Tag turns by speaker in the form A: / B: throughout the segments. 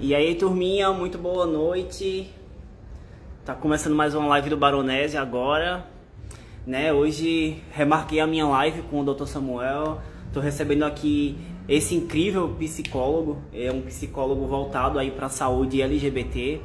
A: E aí, turminha, muito boa noite. Tá começando mais uma live do Baronese agora, né? Hoje remarquei a minha live com o Dr. Samuel. Tô recebendo aqui esse incrível psicólogo, é um psicólogo voltado aí para a saúde LGBT,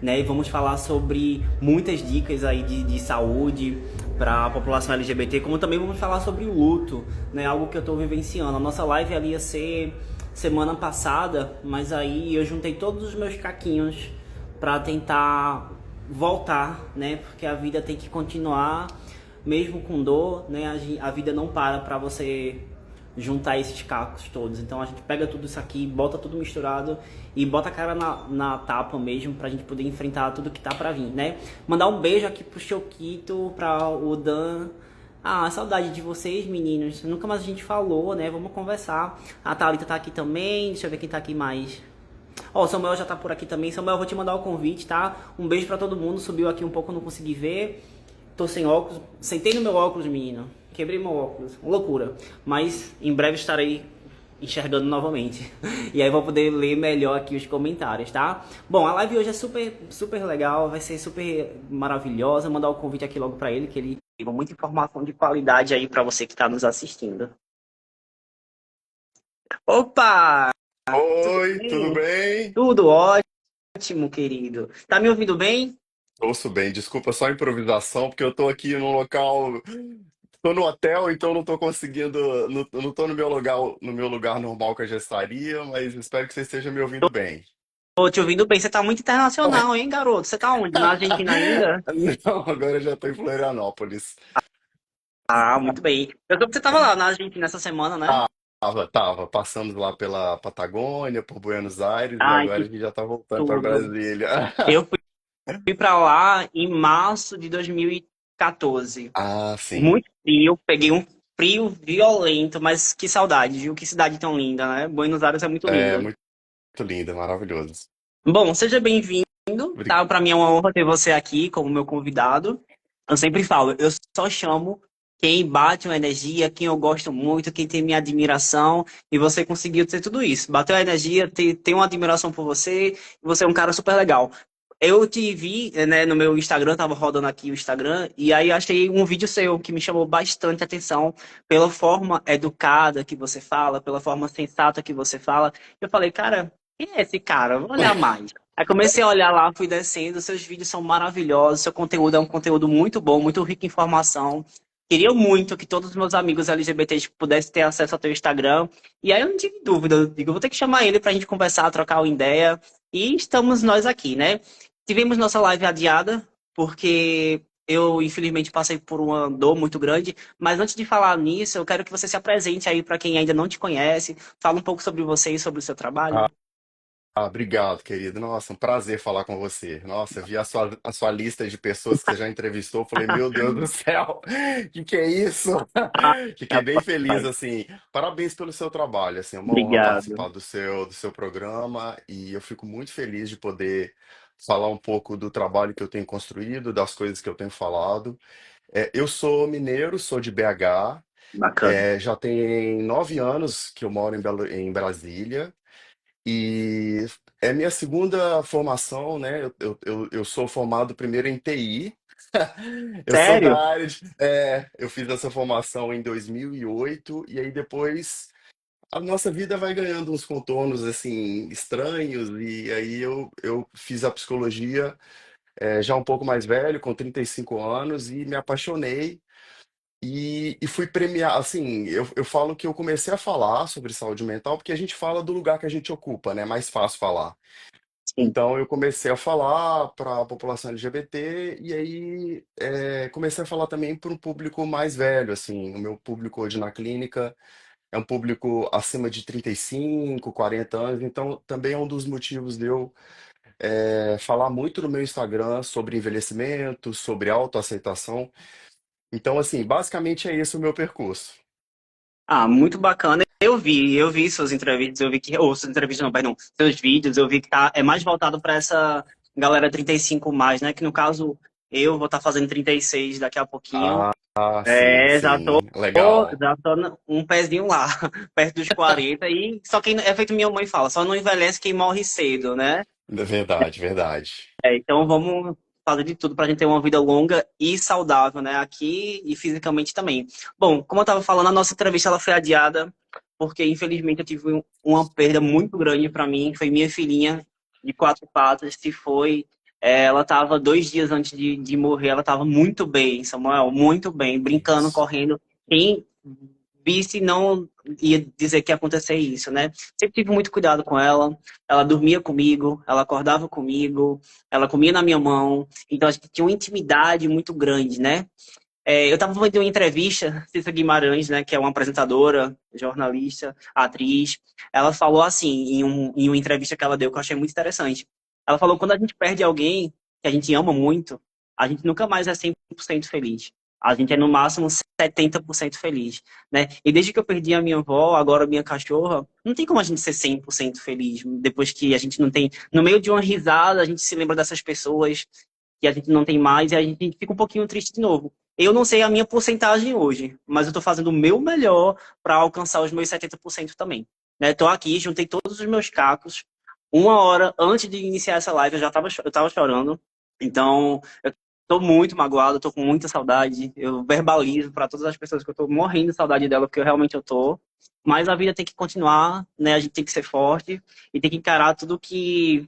A: né? E vamos falar sobre muitas dicas aí de saúde para a população LGBT, como também vamos falar sobre o luto, né? Algo que eu tô vivenciando. A nossa live ali ia ser semana passada, mas aí eu juntei todos os meus caquinhos para tentar voltar, né? Porque a vida tem que continuar, mesmo com dor, né? A vida não para você juntar esses cacos todos. Então a gente pega tudo isso aqui, bota tudo misturado e bota a cara na tapa mesmo pra gente poder enfrentar tudo que tá pra vir, né? Mandar um beijo aqui pro Choquito, pra o Dan. Ah, saudade de vocês, meninos. Nunca mais a gente falou, né? Vamos conversar. A Thalita tá aqui também. Deixa eu ver quem tá aqui mais. Ó, o Samuel já tá por aqui também. Samuel, eu vou te mandar o convite, tá? Um beijo pra todo mundo. Subiu aqui um pouco, não consegui ver. Tô sem óculos. Sentei no meu óculos, menino. Quebrei meu óculos. Loucura. Mas em breve estarei enxergando novamente. E aí vou poder ler melhor aqui os comentários, tá? Bom, a live hoje é super legal. Vai ser super maravilhosa. Vou mandar o convite aqui logo pra ele, que ele tem muita informação de qualidade aí pra você que tá nos assistindo. Opa! Tudo
B: Oi, tudo
A: bem?
B: bem?
A: Tudo ótimo, querido. Tá me ouvindo bem?
B: Ouço bem, desculpa só a improvisação, porque eu tô aqui num local, tô no hotel, então não tô conseguindo, não tô no meu lugar normal que eu já estaria, mas espero que você esteja me ouvindo bem.
A: Tô te ouvindo bem. Você tá muito internacional, hein, garoto? Você tá onde? Na Argentina ainda?
B: Não, agora eu já tô em Florianópolis.
A: Ah, muito bem. Eu soube que você tava lá na Argentina essa semana, né?
B: Passamos lá pela Patagônia, por Buenos Aires, e
A: Ai,
B: agora a
A: que
B: gente já tá voltando para
A: tudo.
B: Brasília.
A: Eu fui pra lá em março de 2014.
B: Ah, sim,
A: Muito frio, peguei um frio violento, mas que saudade, viu? Que cidade tão linda, né? Buenos Aires é muito
B: é
A: lindo.
B: muito lindo, maravilhoso.
A: Bom, seja bem-vindo,
B: Obri-
A: tá? Pra mim é uma honra ter você aqui como meu convidado. Eu sempre falo, eu só chamo quem bate uma energia, quem eu gosto muito, quem tem minha admiração, e você conseguiu ter tudo isso. Bateu a energia, tem uma admiração por você, e você é um cara super legal. Eu te vi, né, no meu Instagram, tava rodando aqui o Instagram, e aí achei um vídeo seu que me chamou bastante atenção pela forma educada que você fala, pela forma sensata que você fala. Eu falei, cara, quem é esse cara? Vou olhar mais. Aí comecei a olhar lá, fui descendo, seus vídeos são maravilhosos, seu conteúdo é um conteúdo muito bom, muito rico em informação. Queria muito que todos os meus amigos LGBTs pudessem ter acesso ao teu Instagram. E aí eu não tive dúvida, eu digo, vou ter que chamar ele pra gente conversar, trocar uma ideia. E estamos nós aqui, né? Tivemos nossa live adiada, porque eu, infelizmente, passei por uma dor muito grande. Mas antes de falar nisso, eu quero que você se apresente aí para quem ainda não te conhece. Fala um pouco sobre você e sobre o seu trabalho.
B: Obrigado, querido. Nossa, um prazer falar com você. Nossa, eu vi a sua lista de pessoas que você já entrevistou. Falei, meu Deus do céu, que é isso? Fiquei bem feliz,
A: Rapaz,
B: assim. Parabéns pelo seu trabalho, assim, é uma honra
A: obrigado.
B: participar do seu programa e eu fico muito feliz de poder falar um pouco do trabalho que eu tenho construído, das coisas que eu tenho falado. Eu sou mineiro, sou de BH,
A: Bacana.
B: já tem 9 anos que eu moro em Brasília. E é minha segunda formação, né? Eu sou formado primeiro em TI. Eu sou da
A: Sério?
B: área de. Eu fiz essa formação em 2008, e aí depois a nossa vida vai ganhando uns contornos assim estranhos, e aí eu fiz a psicologia já um pouco mais velho, com 35 anos, e me apaixonei. E fui premiar, assim, eu falo que eu comecei a falar sobre saúde mental porque a gente fala do lugar que a gente ocupa, né? É mais fácil falar.
A: Sim.
B: Então eu comecei a falar para a população LGBT e aí comecei a falar também para um público mais velho, assim, o meu público hoje na clínica é um público acima de 35, 40 anos, então também é um dos motivos de eu falar muito no meu Instagram sobre envelhecimento, sobre autoaceitação. Então, assim, basicamente é esse o meu percurso.
A: Ah, muito bacana. Eu vi suas entrevistas, eu vi que, ou suas entrevistas não, perdão, seus vídeos, eu vi que tá, é mais voltado para essa galera 35 mais, né? Que no caso Eu vou estar fazendo 36 daqui a pouquinho.
B: Sim,
A: É,
B: sim, legal.
A: já tô um pezinho lá, perto dos 40. E só quem, é feito minha mãe fala, só não envelhece quem morre cedo, né?
B: Verdade, verdade.
A: Então vamos fazer de tudo para a gente ter uma vida longa e saudável, né? Aqui e fisicamente também. Bom, como eu estava falando, a nossa entrevista ela foi adiada porque infelizmente eu tive uma perda muito grande para mim. Foi minha filhinha de 4 patas que foi. Ela estava 2 dias antes de morrer. Ela estava muito bem, Samuel, muito bem, brincando,
B: Isso.
A: correndo. Quem visse não ia dizer que ia acontecer isso, né? Sempre tive muito cuidado com ela. Ela dormia comigo, ela acordava comigo, ela comia na minha mão, então a gente tinha uma intimidade muito grande, né? Eu estava vendo uma entrevista, Cissa Guimarães, né, que é uma apresentadora, jornalista, atriz, ela falou assim, em uma entrevista que ela deu, que eu achei muito interessante. Ela falou que quando a gente perde alguém que a gente ama muito, a gente nunca mais é 100% feliz. A gente é no máximo 70% feliz, né? E desde que eu perdi a minha avó, agora a minha cachorra, não tem como a gente ser 100% feliz. Depois que a gente não tem, no meio de uma risada, a gente se lembra dessas pessoas que a gente não tem mais e a gente fica um pouquinho triste de novo. Eu não sei a minha porcentagem hoje, mas eu estou fazendo o meu melhor para alcançar os meus 70% também. Né? Estou aqui, juntei todos os meus cacos. 1 hora antes de iniciar essa live, eu tava chorando. Então, eu estou muito magoado, estou com muita saudade. Eu verbalizo para todas as pessoas que eu estou morrendo de saudade dela, porque eu realmente eu tô. Mas a vida tem que continuar, né? A gente tem que ser forte e tem que encarar tudo que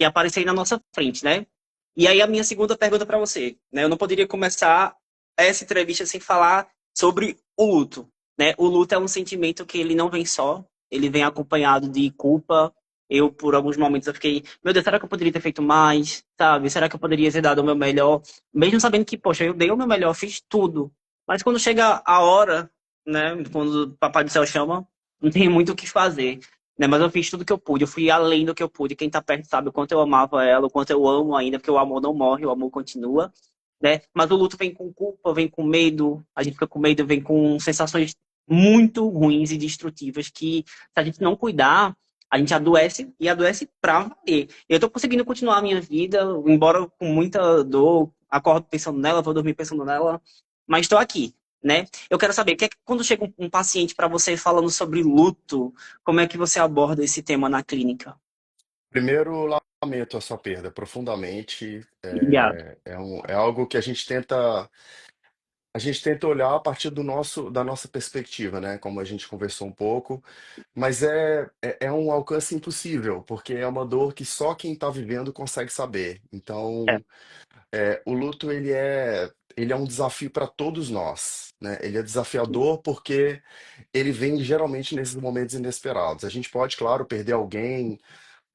A: aparecer aí na nossa frente, né? E aí a minha segunda pergunta para você, né? Eu não poderia começar essa entrevista sem falar sobre o luto, né? O luto é um sentimento que ele não vem só, ele vem acompanhado de culpa. Eu, por alguns momentos, eu fiquei, meu Deus, será que eu poderia ter feito mais? Sabe? Será que eu poderia ter dado o meu melhor? Mesmo sabendo que, poxa, eu dei o meu melhor, fiz tudo. Mas quando chega a hora, né? Quando o Papai do Céu chama, não tem muito o que fazer, né? Mas eu fiz tudo que eu pude, eu fui além do que eu pude. Quem tá perto sabe o quanto eu amava ela, o quanto eu amo ainda, porque o amor não morre, o amor continua, né? Mas o luto vem com culpa, vem com medo, a gente fica com medo, vem com sensações muito ruins e destrutivas que, se a gente não cuidar, a gente adoece e adoece pra valer. Eu tô conseguindo continuar a minha vida, embora com muita dor, acordo pensando nela, vou dormir pensando nela, mas estou aqui, né? Eu quero saber, quando chega um paciente para você falando sobre luto, como é que você aborda esse tema na clínica?
B: Primeiro, lamento a sua perda profundamente.
A: Obrigado.
B: É algo que a gente tenta olhar a partir da nossa perspectiva, né? Como a gente conversou um pouco, mas é um alcance impossível, porque é uma dor que só quem está vivendo consegue saber.
A: É.
B: Então, o luto ele é um desafio para todos nós, né? Ele é desafiador porque ele vem geralmente nesses momentos inesperados. A gente pode, claro, perder alguém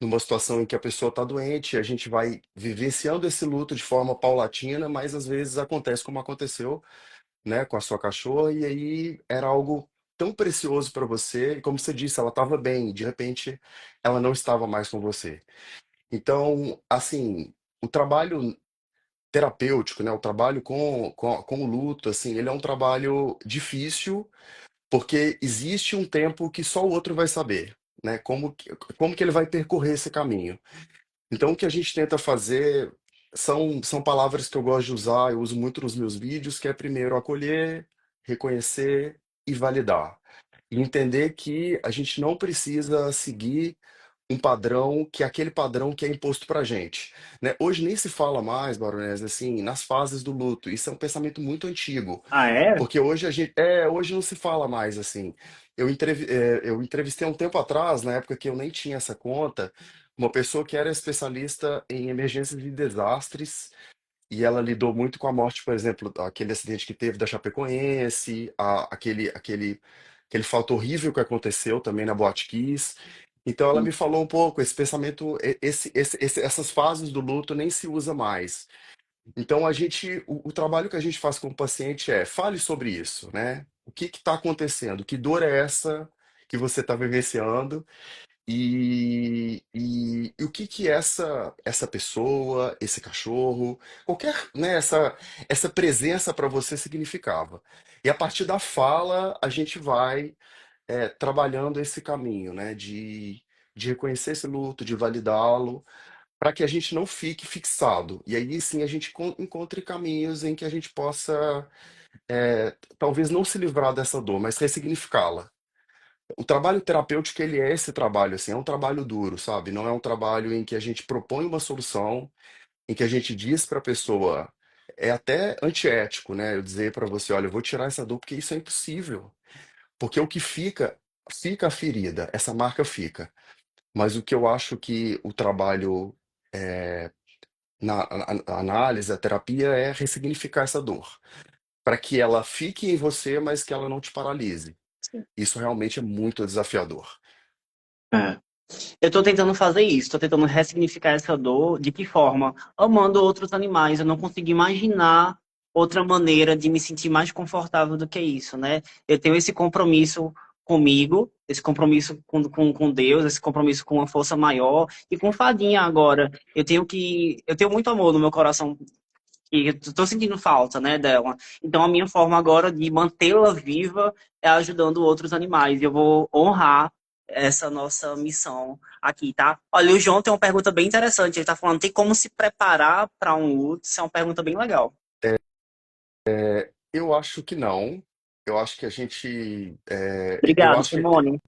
B: numa situação em que a pessoa está doente, a gente vai vivenciando esse luto de forma paulatina, mas às vezes acontece como aconteceu, né, com a sua cachorra, e aí era algo tão precioso para você, e como você disse, ela estava bem, de repente ela não estava mais com você. Então, assim, o trabalho terapêutico, né, o trabalho com o luto, assim, ele é um trabalho difícil, porque existe um tempo que só o outro vai saber, né, como que ele vai percorrer esse caminho. Então, o que a gente tenta fazer são palavras que eu gosto de usar, eu uso muito nos meus vídeos, que é primeiro acolher, reconhecer e validar. E entender que a gente não precisa seguir um padrão que é aquele padrão que é imposto pra gente, né? Hoje nem se fala mais, Baronesa, assim, nas fases do luto. Isso é um pensamento muito antigo,
A: Ah, é?
B: porque hoje não se fala mais assim. Eu entrevistei um tempo atrás, na época que eu nem tinha essa conta, uma pessoa que era especialista em emergências e desastres, e ela lidou muito com a morte, por exemplo, aquele acidente que teve da Chapecoense, aquele fato horrível que aconteceu também na Boate Kiss. Então ela me falou um pouco, esse pensamento, essas fases do luto nem se usa mais. Então o trabalho que a gente faz com o paciente é, fale sobre isso, né? O que está acontecendo? Que dor é essa que você está vivenciando? E o que que essa pessoa, esse cachorro, qualquer, né, essa presença para você significava. E a partir da fala, a gente vai trabalhando esse caminho, né, de reconhecer esse luto, de validá-lo, para que a gente não fique fixado. E aí sim a gente encontre caminhos em que a gente possa, talvez não se livrar dessa dor, mas ressignificá-la. O trabalho terapêutico, ele é esse trabalho, assim, é um trabalho duro, sabe? Não é um trabalho em que a gente propõe uma solução, em que a gente diz para a pessoa, é até antiético, né? Eu dizer para você, olha, eu vou tirar essa dor porque isso é impossível. Porque o que fica, fica a ferida, essa marca fica. Mas o que eu acho que o trabalho na análise, a terapia é ressignificar essa dor, para que ela fique em você, mas que ela não te paralise. Isso realmente é muito desafiador.
A: É. Eu tô tentando fazer isso, tô tentando ressignificar essa dor. De que forma? Amando outros animais. Eu não consigo imaginar outra maneira de me sentir mais confortável do que isso, né? Eu tenho esse compromisso comigo, esse compromisso com Deus, esse compromisso com uma força maior e com Fadinha agora. Eu tenho muito amor no meu coração e eu tô sentindo falta, né, dela. Então a minha forma agora de mantê-la viva é ajudando outros animais. Eu vou honrar essa nossa missão aqui, tá? Olha, o João tem uma pergunta bem interessante. Ele tá falando, tem como se preparar para um luto? Isso é uma pergunta bem legal.
B: Eu acho que não. Eu acho que a gente,
A: Obrigado, Simone.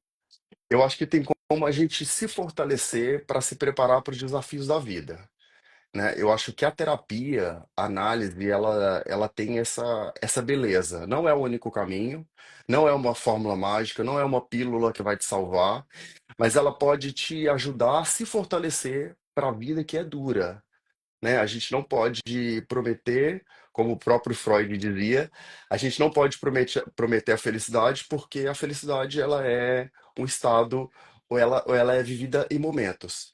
B: eu acho que tem como a gente se fortalecer para se preparar para os desafios da vida, né? Eu acho que a terapia, a análise, ela tem essa beleza. Não é o único caminho, não é uma fórmula mágica, não é uma pílula que vai te salvar, mas ela pode te ajudar a se fortalecer para a vida que é dura, né? A gente não pode prometer, como o próprio Freud dizia, a gente não pode prometer a felicidade, porque a felicidade ela é um estado ou ela é vivida em momentos.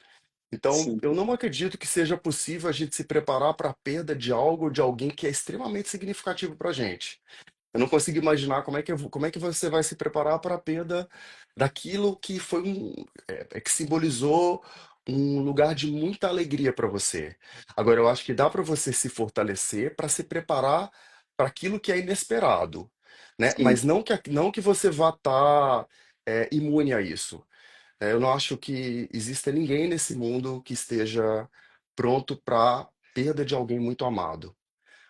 B: Então,
A: Sim,
B: eu não acredito que seja possível a gente se preparar para a perda de algo ou de alguém que é extremamente significativo para a gente. Eu não consigo imaginar como é que você vai se preparar para a perda daquilo que foi que simbolizou um lugar de muita alegria para você. Agora, eu acho que dá para você se fortalecer para se preparar para aquilo que é inesperado, né?
A: sim.
B: Mas não que você vá estar imune a isso. Eu não acho que exista ninguém nesse mundo que esteja pronto para perda de alguém muito amado.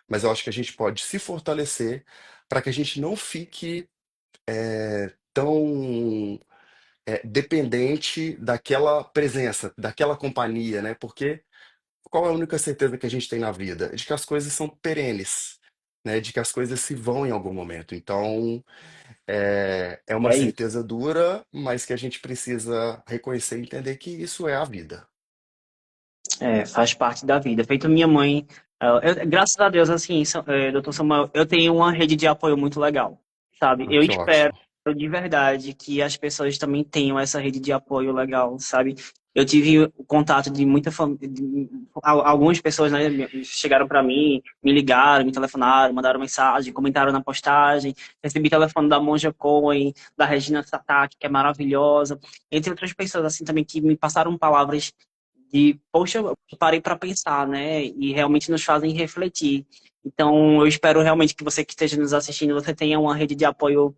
B: Mas eu acho que a gente pode se fortalecer para que a gente não fique tão dependente daquela presença, daquela companhia, né? Porque qual é a única certeza que a gente tem na vida? De que as coisas são perenes, né? De que as coisas se vão em algum momento. Então, é uma
A: É isso.
B: certeza dura, mas que a gente precisa reconhecer e entender que isso é a vida.
A: É, faz parte da vida. Feito minha mãe. Graças a Deus, assim, doutor Samuel, eu tenho uma rede de apoio muito legal, sabe?
B: Ah,
A: Eu
B: que
A: espero
B: ótimo.
A: de verdade que as pessoas também tenham essa rede de apoio legal, sabe? Eu tive o contato de muita família, algumas pessoas, né, chegaram para mim, me ligaram, me telefonaram, mandaram mensagem, comentaram na postagem, recebi telefone da Monja Coen, da Regina Sataki, que é maravilhosa, entre outras pessoas assim também que me passaram palavras de, poxa, eu parei para pensar, né? E realmente nos fazem refletir. Então, eu espero realmente que você que esteja nos assistindo, você tenha uma rede de apoio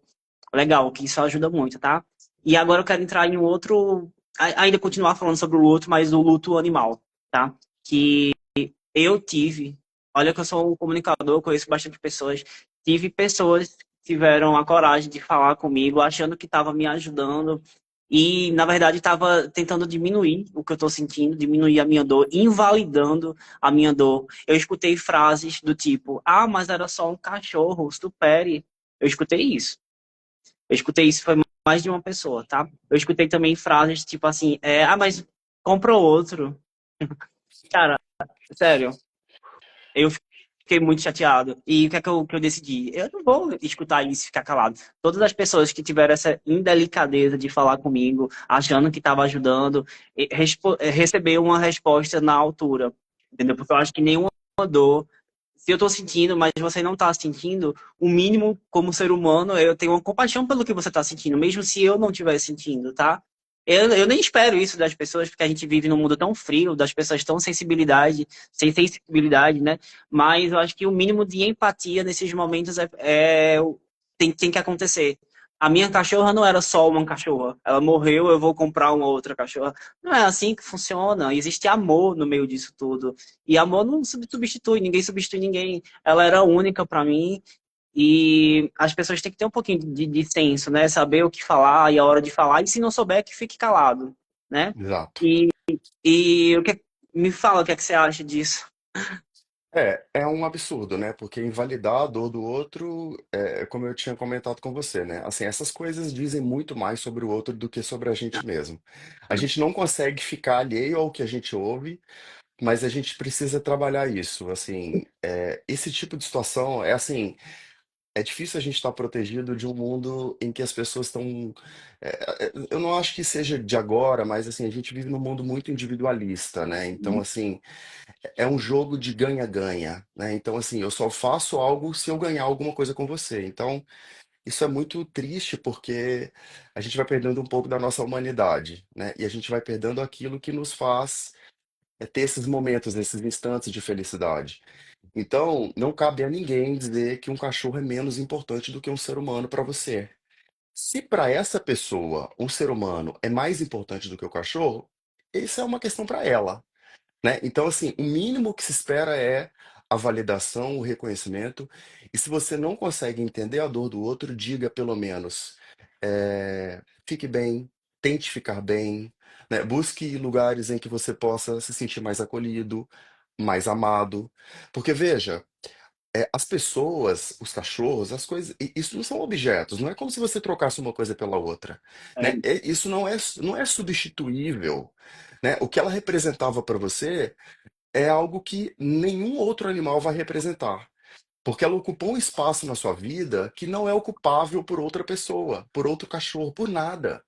A: legal, que isso ajuda muito, tá? E agora eu quero entrar em um outro, ainda continuar falando sobre o luto, mas o luto animal, tá? Que eu tive, olha que eu sou um comunicador, eu conheço bastante pessoas, tive pessoas que tiveram a coragem de falar comigo, achando que estava me ajudando, e na verdade estava tentando diminuir o que eu estou sentindo, diminuir a minha dor, invalidando a minha dor. Eu escutei frases do tipo, ah, mas era só um cachorro, supere. Eu escutei isso. Eu escutei isso, foi mais de uma pessoa, tá? Eu escutei também frases tipo assim, ah, mas compra outro. Cara, sério, eu fiquei muito chateado. E o que é que eu decidi? Eu não vou escutar isso e ficar calado. Todas as pessoas que tiveram essa indelicadeza de falar comigo, achando que estava ajudando, receber uma resposta na altura. Entendeu? Porque eu acho que nenhuma dor. Se eu tô sentindo, mas você não tá sentindo, o mínimo como ser humano, eu tenho uma compaixão pelo que você tá sentindo, mesmo se eu não estiver sentindo, tá? Eu nem espero isso das pessoas, porque a gente vive num mundo tão frio, das pessoas tão sem sensibilidade, né? Mas eu acho que o mínimo de empatia nesses momentos tem que acontecer. a minha cachorra não era só uma cachorra. Ela morreu, eu vou comprar uma outra cachorra. Não é assim que funciona. Existe amor no meio disso tudo. E amor não substitui, ninguém substitui ninguém. Ela era única para mim. E as pessoas têm que ter um pouquinho de senso, né? Saber o que falar e a hora de falar. E se não souber, que fique calado, né?
B: Exato.
A: E, me fala o que é que você acha disso.
B: É um absurdo, né? Porque invalidar a dor do outro, como eu tinha comentado com você, né? Assim, essas coisas dizem muito mais sobre o outro do que sobre a gente mesmo. A gente não consegue ficar alheio ao que a gente ouve, mas a gente precisa trabalhar isso. Assim, esse tipo de situação é assim, é difícil a gente estar protegido de um mundo em que as pessoas estão. Eu não acho que seja de agora, mas assim, a gente vive num mundo muito individualista, né? Então, assim, é um jogo de ganha-ganha, né? Então, assim, eu só faço algo se eu ganhar alguma coisa com você. Então, isso é muito triste porque a gente vai perdendo um pouco da nossa humanidade, né? E a gente vai perdendo aquilo que nos faz ter esses momentos, esses instantes de felicidade. Então, não cabe a ninguém dizer que um cachorro é menos importante do que um ser humano para você. Se para essa pessoa um ser humano é mais importante do que o cachorro, isso é uma questão para ela, né? Então, assim, o mínimo que se espera é a validação, o reconhecimento. E se você não consegue entender a dor do outro, diga pelo menos, fique bem, tente ficar bem, né? Busque lugares em que você possa se sentir mais acolhido, mais amado. Porque veja, as pessoas, os cachorros, as coisas, isso não são objetos, não é como se você trocasse uma coisa pela outra, né?
A: É,
B: Isso não é substituível, né? O que ela representava para você é algo que nenhum outro animal vai representar. Porque ela ocupou um espaço na sua vida que não é ocupável por outra pessoa, por outro cachorro, por nada,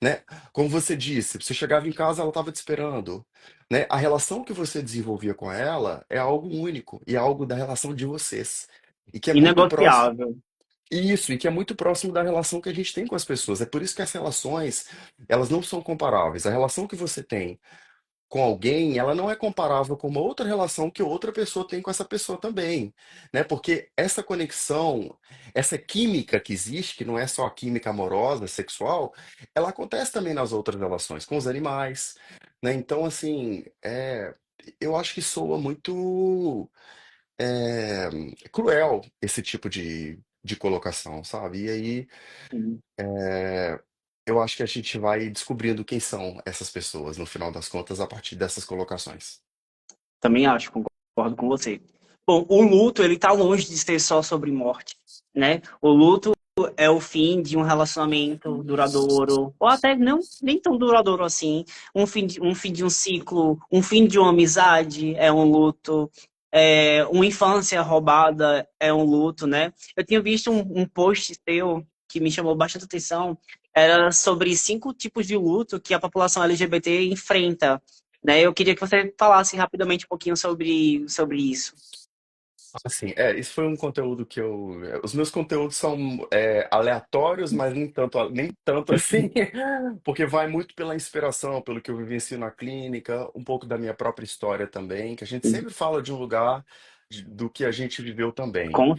B: né? Como você disse, você chegava em casa, ela estava te esperando, né? A relação que você desenvolvia com ela é algo único e é algo da relação de vocês. E que é muito próximo.
A: inegociável.
B: Isso, e que é muito próximo da relação que a gente tem com as pessoas. É por isso que as relações, elas não são comparáveis. A relação que você tem com alguém, ela não é comparável com uma outra relação que outra pessoa tem com essa pessoa também, né? Porque essa conexão, essa química que existe, que não é só a química amorosa, sexual, ela acontece também nas outras relações, com os animais, né? Então, assim, eu acho que soa muito é, cruel esse tipo de colocação, sabe? E aí, é, eu acho que a gente vai descobrindo quem são essas pessoas, no final das contas, a partir dessas colocações.
A: Também acho, concordo com você. Bom, o luto, ele tá longe de ser só sobre morte, né? O luto é o fim de um relacionamento duradouro, ou até não nem tão duradouro assim, um fim de um ciclo, um fim de uma amizade é um luto, uma infância roubada é um luto, né? Eu tinha visto um post seu que me chamou bastante atenção, era sobre 5 tipos de luto que a população LGBT enfrenta, né? Eu queria que você falasse rapidamente um pouquinho sobre isso.
B: Assim, isso foi um conteúdo que os meus conteúdos são aleatórios, mas nem tanto assim, porque vai muito pela inspiração, pelo que eu vivencio na clínica, um pouco da minha própria história também, que a gente sempre fala de um lugar do que a gente viveu também.
A: Com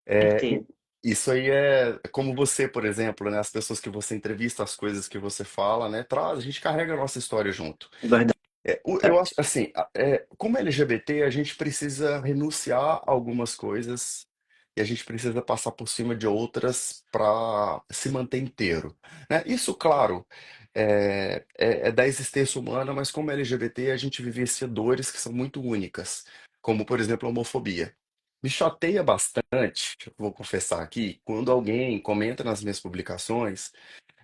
B: É,
A: certeza.
B: isso aí é como você, por exemplo, né? As pessoas que você entrevista, as coisas que você fala, né? A gente carrega a nossa história junto.
A: Verdade.
B: Eu acho assim, como LGBT, a gente precisa renunciar a algumas coisas e a gente precisa passar por cima de outras para se manter inteiro, né? Isso, claro, é da existência humana, mas como LGBT, a gente vivencia dores que são muito únicas, como, por exemplo, a homofobia. Me chateia bastante, vou confessar aqui, quando alguém comenta nas minhas publicações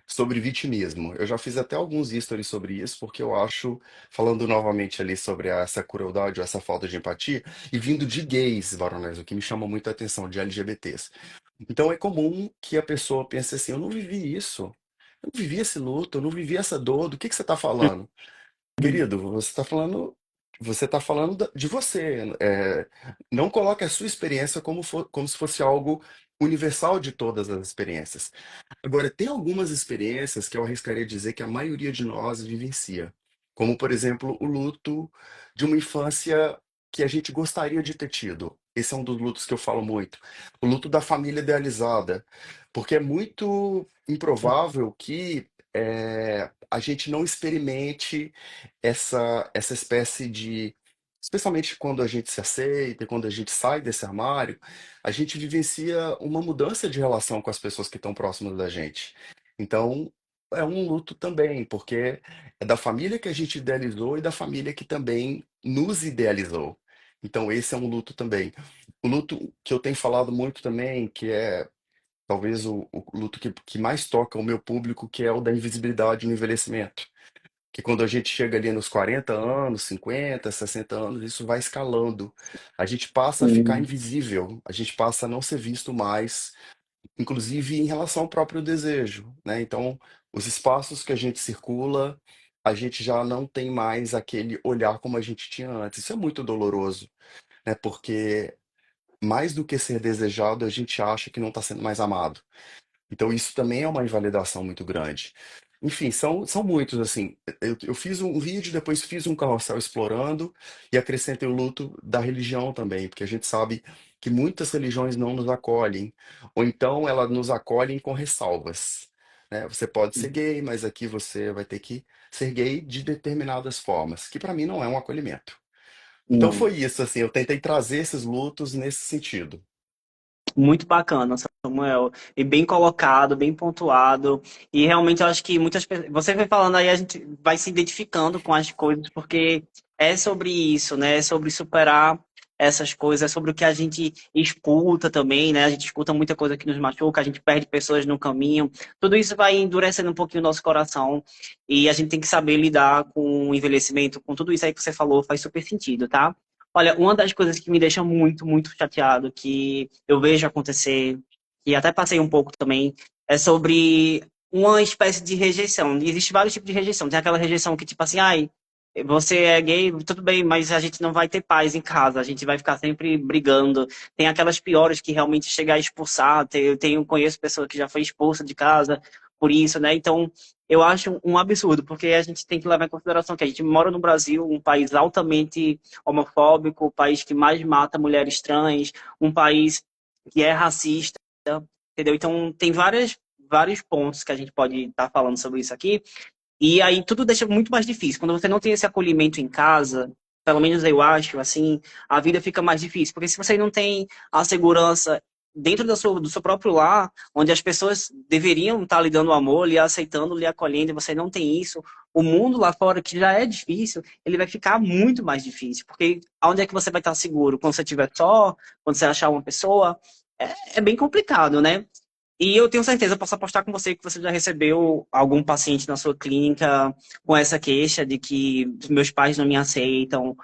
B: sobre vitimismo. Eu já fiz até alguns stories sobre isso, porque eu acho, falando novamente ali sobre essa crueldade ou essa falta de empatia, e vindo de gays, Baronesa, o que me chama muito a atenção, de LGBTs. Então é comum que a pessoa pense assim: eu não vivi isso, eu não vivi esse luto, eu não vivi essa dor, do que você está falando? Querido, você está falando de você. Não coloque a sua experiência como se fosse algo universal de todas as experiências. Agora, tem algumas experiências que eu arriscaria dizer que a maioria de nós vivencia, como, por exemplo, o luto de uma infância que a gente gostaria de ter tido. esse é um dos lutos que eu falo muito. O luto da família idealizada. Porque é muito improvável que a gente não experimente essa espécie de. Especialmente quando a gente se aceita, quando a gente sai desse armário, a gente vivencia uma mudança de relação com as pessoas que estão próximas da gente. Então, é um luto também, porque é da família que a gente idealizou e da família que também nos idealizou. Então, esse é um luto também. O luto que eu tenho falado muito também, que é talvez o luto que mais toca o meu público, que é o da invisibilidade no envelhecimento. Que quando a gente chega ali nos 40 anos, 50, 60 anos, isso vai escalando. A gente passa a ficar
A: Sim.
B: invisível, a gente passa a não ser visto mais, inclusive em relação ao próprio desejo, né? Então, os espaços que a gente circula, a gente já não tem mais aquele olhar como a gente tinha antes. Isso é muito doloroso, né? Porque mais do que ser desejado, a gente acha que não está sendo mais amado. Então, isso também é uma invalidação muito grande. Enfim, são muitos, assim. Eu fiz um vídeo, depois fiz um carrossel explorando e acrescentei o luto da religião também, porque a gente sabe que muitas religiões não nos acolhem, ou então elas nos acolhem com ressalvas, né? Você pode ser gay, mas aqui você vai ter que ser gay de determinadas formas, que para mim não é um acolhimento. Então
A: Não.
B: foi isso, assim, eu tentei trazer esses lutos nesse sentido.
A: Muito bacana, Samuel. E bem colocado, bem pontuado. E realmente eu acho que muitas pessoas. Você vai falando aí, a gente vai se identificando com as coisas, porque é sobre isso, né? É sobre superar essas coisas, é sobre o que a gente escuta também, né? A gente escuta muita coisa que nos machuca, a gente perde pessoas no caminho. Tudo isso vai endurecendo um pouquinho o nosso coração. E a gente tem que saber lidar com o envelhecimento, com tudo isso aí que você falou, faz super sentido, tá? Olha, uma das coisas que me deixa muito, muito chateado, que eu vejo acontecer, e até passei um pouco também, é sobre uma espécie de rejeição. E existe vários tipos de rejeição. Tem aquela rejeição que, tipo assim, ai, você é gay, tudo bem, mas a gente não vai ter paz em casa, a gente vai ficar sempre brigando. Tem aquelas piores que realmente chega a expulsar. Conheço pessoa que já foi expulsa de casa por isso, né? Então, eu acho um absurdo, porque a gente tem que levar em consideração que a gente mora no Brasil, um país altamente homofóbico, o país que mais mata mulheres trans, um país que é racista, entendeu? Então, tem vários pontos que a gente pode estar falando sobre isso aqui, e aí tudo deixa muito mais difícil. Quando você não tem esse acolhimento em casa, pelo menos eu acho, assim, a vida fica mais difícil. Porque se você não tem a segurança dentro do seu próprio lar, onde as pessoas deveriam estar lhe dando amor, lhe aceitando, lhe acolhendo, e você não tem isso, o mundo lá fora, que já é difícil, ele vai ficar muito mais difícil. Porque onde é que você vai estar seguro? Quando você estiver só, quando você achar uma pessoa? É bem complicado, né? E eu tenho certeza, eu posso apostar com você que você já recebeu algum paciente na sua clínica com essa queixa de que meus pais não me aceitam,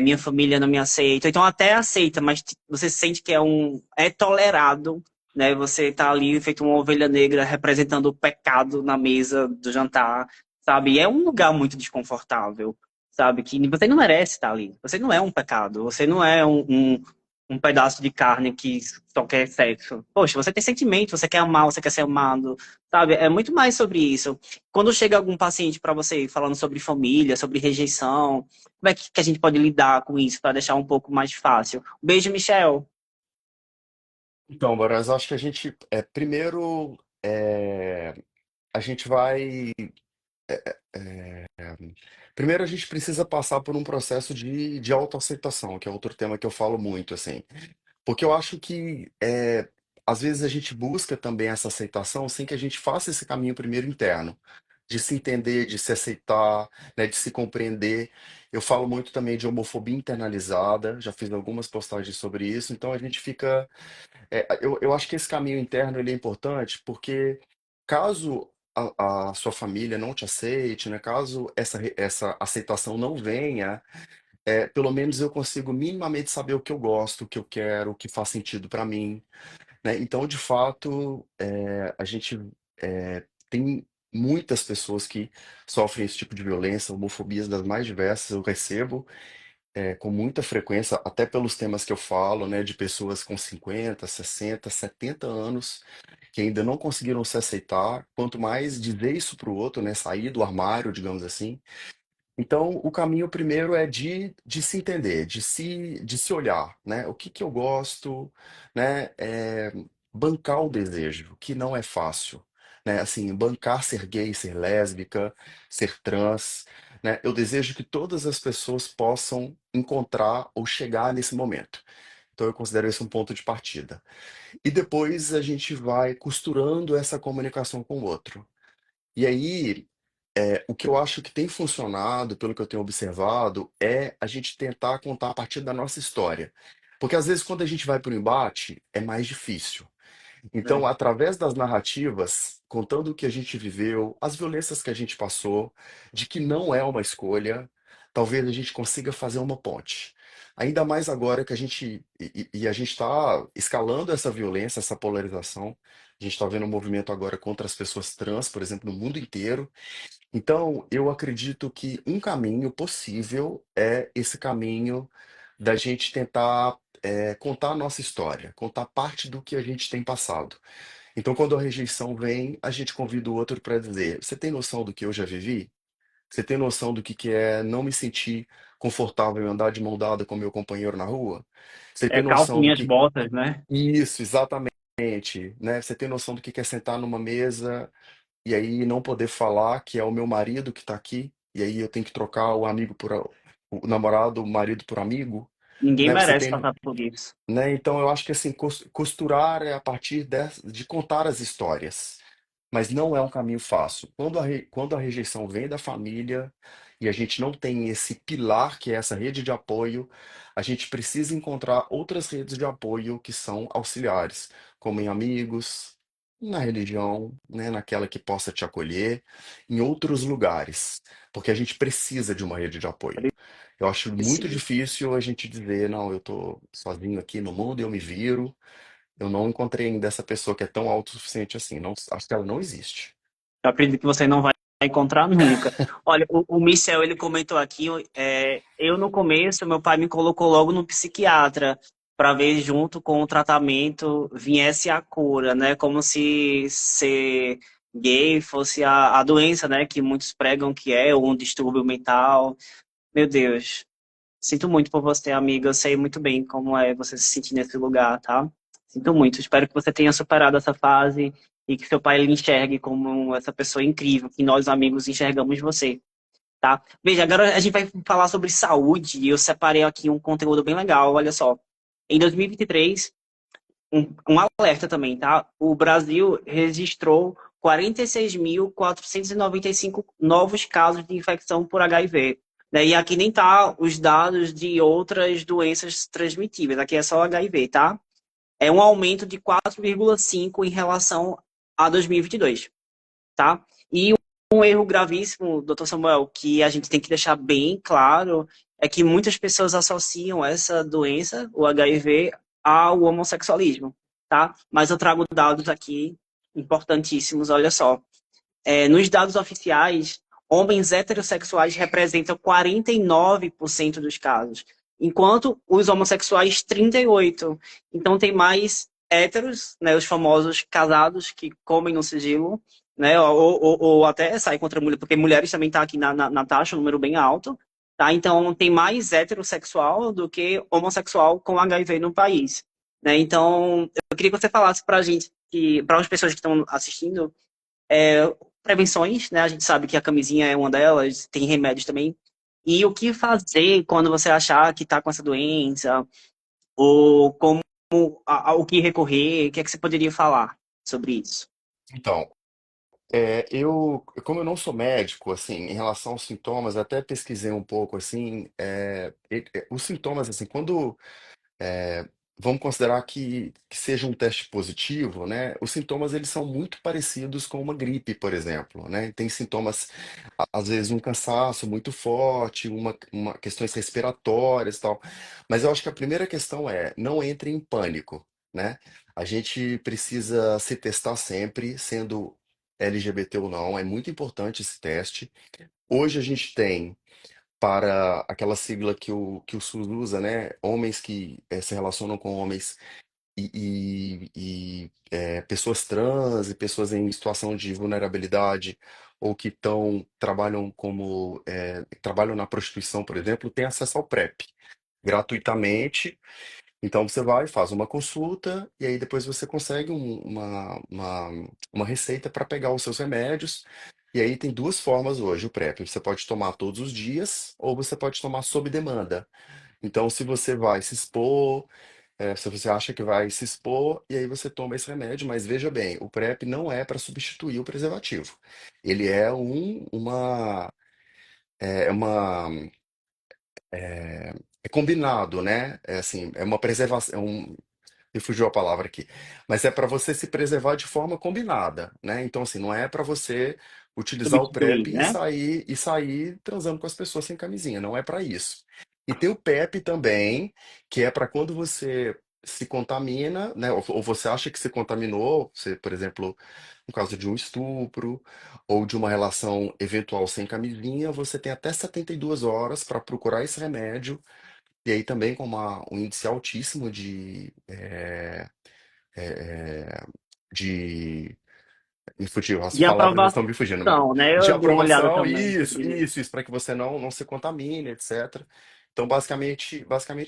A: minha família não me aceita. Então até aceita, mas você sente que é tolerado, né? Você tá ali feito uma ovelha negra representando o pecado na mesa do jantar, sabe? E é um lugar muito desconfortável, sabe? Que você não merece estar ali. Você não é um pecado, você não é um pedaço de carne que só quer sexo. Poxa, você tem sentimento, você quer amar, você quer ser amado, sabe? É muito mais sobre isso. Quando chega algum paciente para você falando sobre família, sobre rejeição, como é que a gente pode lidar com isso para deixar um pouco mais fácil? Beijo, Michel.
B: Então, Boraz, acho que a gente, primeiro, a gente vai. Primeiro, a gente precisa passar por um processo de autoaceitação, que é outro tema que eu falo muito, assim. Porque eu acho que, às vezes, a gente busca também essa aceitação sem que a gente faça esse caminho primeiro interno, de se entender, de se aceitar, né, de se compreender. Eu falo muito também de homofobia internalizada, já fiz algumas postagens sobre isso, então a gente fica. Eu acho que esse caminho interno ele é importante porque caso a sua família não te aceite, né, caso essa aceitação não venha, pelo menos eu consigo minimamente saber o que eu gosto, o que eu quero, o que faz sentido para mim, né? Então, de fato, a gente tem muitas pessoas que sofrem esse tipo de violência, homofobias das mais diversas, eu recebo com muita frequência, até pelos temas que eu falo, né, de pessoas com 50, 60, 70 anos que ainda não conseguiram se aceitar, quanto mais dizer isso para o outro, né, sair do armário, digamos assim. Então, o caminho primeiro é de se entender, de se olhar, né? O que que eu gosto, né? Bancar o desejo, que não é fácil, né? Assim, bancar ser gay, ser lésbica, ser trans, né? Eu desejo que todas as pessoas possam encontrar ou chegar nesse momento. Então, eu considero esse um ponto de partida. E depois a gente vai costurando essa comunicação com o outro. E aí, o que eu acho que tem funcionado, pelo que eu tenho observado, é a gente tentar contar a partir da nossa história. Porque às vezes quando a gente vai para o embate, é mais difícil. Então,
A: É.
B: através das narrativas, contando o que a gente viveu, as violências que a gente passou, de que não é uma escolha, talvez a gente consiga fazer uma ponte. Ainda mais agora que a gente e a gente está escalando essa violência, essa polarização. A gente está vendo um movimento agora contra as pessoas trans, por exemplo, no mundo inteiro. Então, eu acredito que um caminho possível é esse caminho da gente tentar contar a nossa história, contar parte do que a gente tem passado. Então, quando a rejeição vem, a gente convida o outro para dizer: Você tem noção do que eu já vivi? Você tem noção do que é não me sentir confortável em andar de mão dada com meu companheiro na rua? Você
A: É
B: tem
A: calça
B: noção do
A: minhas
B: que.
A: botas, né?
B: Isso, exatamente, né? Você tem noção do que é sentar numa mesa e aí não poder falar que é o meu marido que tá aqui, e aí eu tenho que trocar o amigo o namorado, o marido por amigo,
A: Ninguém
B: né? Você
A: merece
B: tem,
A: passar por isso.
B: né? Então eu acho que assim, costurar é a partir de contar as histórias, mas não é um caminho fácil. Quando a rejeição vem da família e a gente não tem esse pilar que é essa rede de apoio, a gente precisa encontrar outras redes de apoio que são auxiliares, como em amigos, na religião, né, naquela que possa te acolher, em outros lugares, porque a gente precisa de uma rede de apoio. Eu acho muito
A: Preciso.
B: difícil a gente dizer, não, eu tô sozinho aqui no mundo, eu me viro. Eu não encontrei ainda essa pessoa que é tão autossuficiente assim. Não, acho que ela não existe.
A: Eu acredito que você não vai encontrar nunca. Olha, o Michel, ele comentou aqui, eu no começo, meu pai me colocou logo no psiquiatra para ver junto com o tratamento viesse a cura, né? Como se ser gay fosse a doença, né? Que muitos pregam que é, ou um distúrbio mental. Meu Deus. Sinto muito por você, amiga. Eu sei muito bem como é você se sentir nesse lugar, tá? Sinto muito. Espero que você tenha superado essa fase e que seu pai lhe enxergue como essa pessoa incrível, que nós, amigos, enxergamos você, tá? Veja, agora a gente vai falar sobre saúde e eu separei aqui um conteúdo bem legal, olha só. Em 2023, um alerta também, tá? O Brasil registrou 46.495 novos casos de infecção por HIV. Né? E aqui nem tá os dados de outras doenças transmitíveis, aqui é só HIV, tá? É um aumento de 4,5 em relação a 2022, tá? E um erro gravíssimo, doutor Samuel, que a gente tem que deixar bem claro, é que muitas pessoas associam essa doença, o HIV, ao homossexualismo, tá? Mas eu trago dados aqui importantíssimos, olha só. Nos dados oficiais, homens heterossexuais representam 49% dos casos, enquanto os homossexuais 38%. Então tem mais héteros, né, os famosos casados que comem no sigilo, né, ou até saem contra mulher, porque mulheres também estão aqui na taxa, um número bem alto. Tá? Então tem mais heterossexual do que homossexual com HIV no país. Né? Então, eu queria que você falasse para a gente, para as pessoas que estão assistindo, é, prevenções, né? A gente sabe que a camisinha é uma delas, tem remédios também. E o que fazer quando você achar que está com essa doença, ou como o que recorrer, o que é que você poderia falar sobre isso?
B: Então, como eu não sou médico, assim, em relação aos sintomas, até pesquisei um pouco, assim, os sintomas, assim, quando é, vamos considerar que seja um teste positivo, né? Os sintomas eles são muito parecidos com uma gripe, por exemplo, né? Tem sintomas, às vezes um cansaço muito forte, questões respiratórias e tal. Mas eu acho que a primeira questão é não entre em pânico, né? A gente precisa se testar sempre, sendo LGBT ou não. É muito importante esse teste. Hoje a gente tem para aquela sigla que o SUS usa, né? Homens que se relacionam com homens pessoas trans e pessoas em situação de vulnerabilidade ou que trabalham na prostituição, por exemplo, têm acesso ao PrEP gratuitamente. Então você vai, faz uma consulta e aí depois você consegue uma receita para pegar os seus remédios. E aí tem duas formas hoje o PrEP. Você pode tomar todos os dias ou você pode tomar sob demanda. Então, se você vai se expor, se você acha que vai se expor, e aí você toma esse remédio, mas veja bem, o PrEP não é para substituir o preservativo. Ele é é uma, é combinado, né? É assim, é uma preservação, me fugiu a palavra aqui. Mas é para você se preservar de forma combinada, né? Então, assim, não é para você utilizar o PrEP
A: Substituir, né?
B: e sair transando com as pessoas sem camisinha. Não é para isso. E tem o PEP também, que é para quando você se contamina, né? Ou você acha que se contaminou, você, por exemplo, no caso de um estupro ou de uma relação eventual sem camisinha, você tem até 72 horas para procurar esse remédio e aí também com um índice altíssimo de me fugiu, as
A: De
B: palavras estão me fugindo, mas
A: aprovação, né?
B: de
A: Eu dei uma olhada
B: aprovação,
A: também
B: isso,
A: sobre isso.
B: isso, para que você não se contamine, etc. Então, basicamente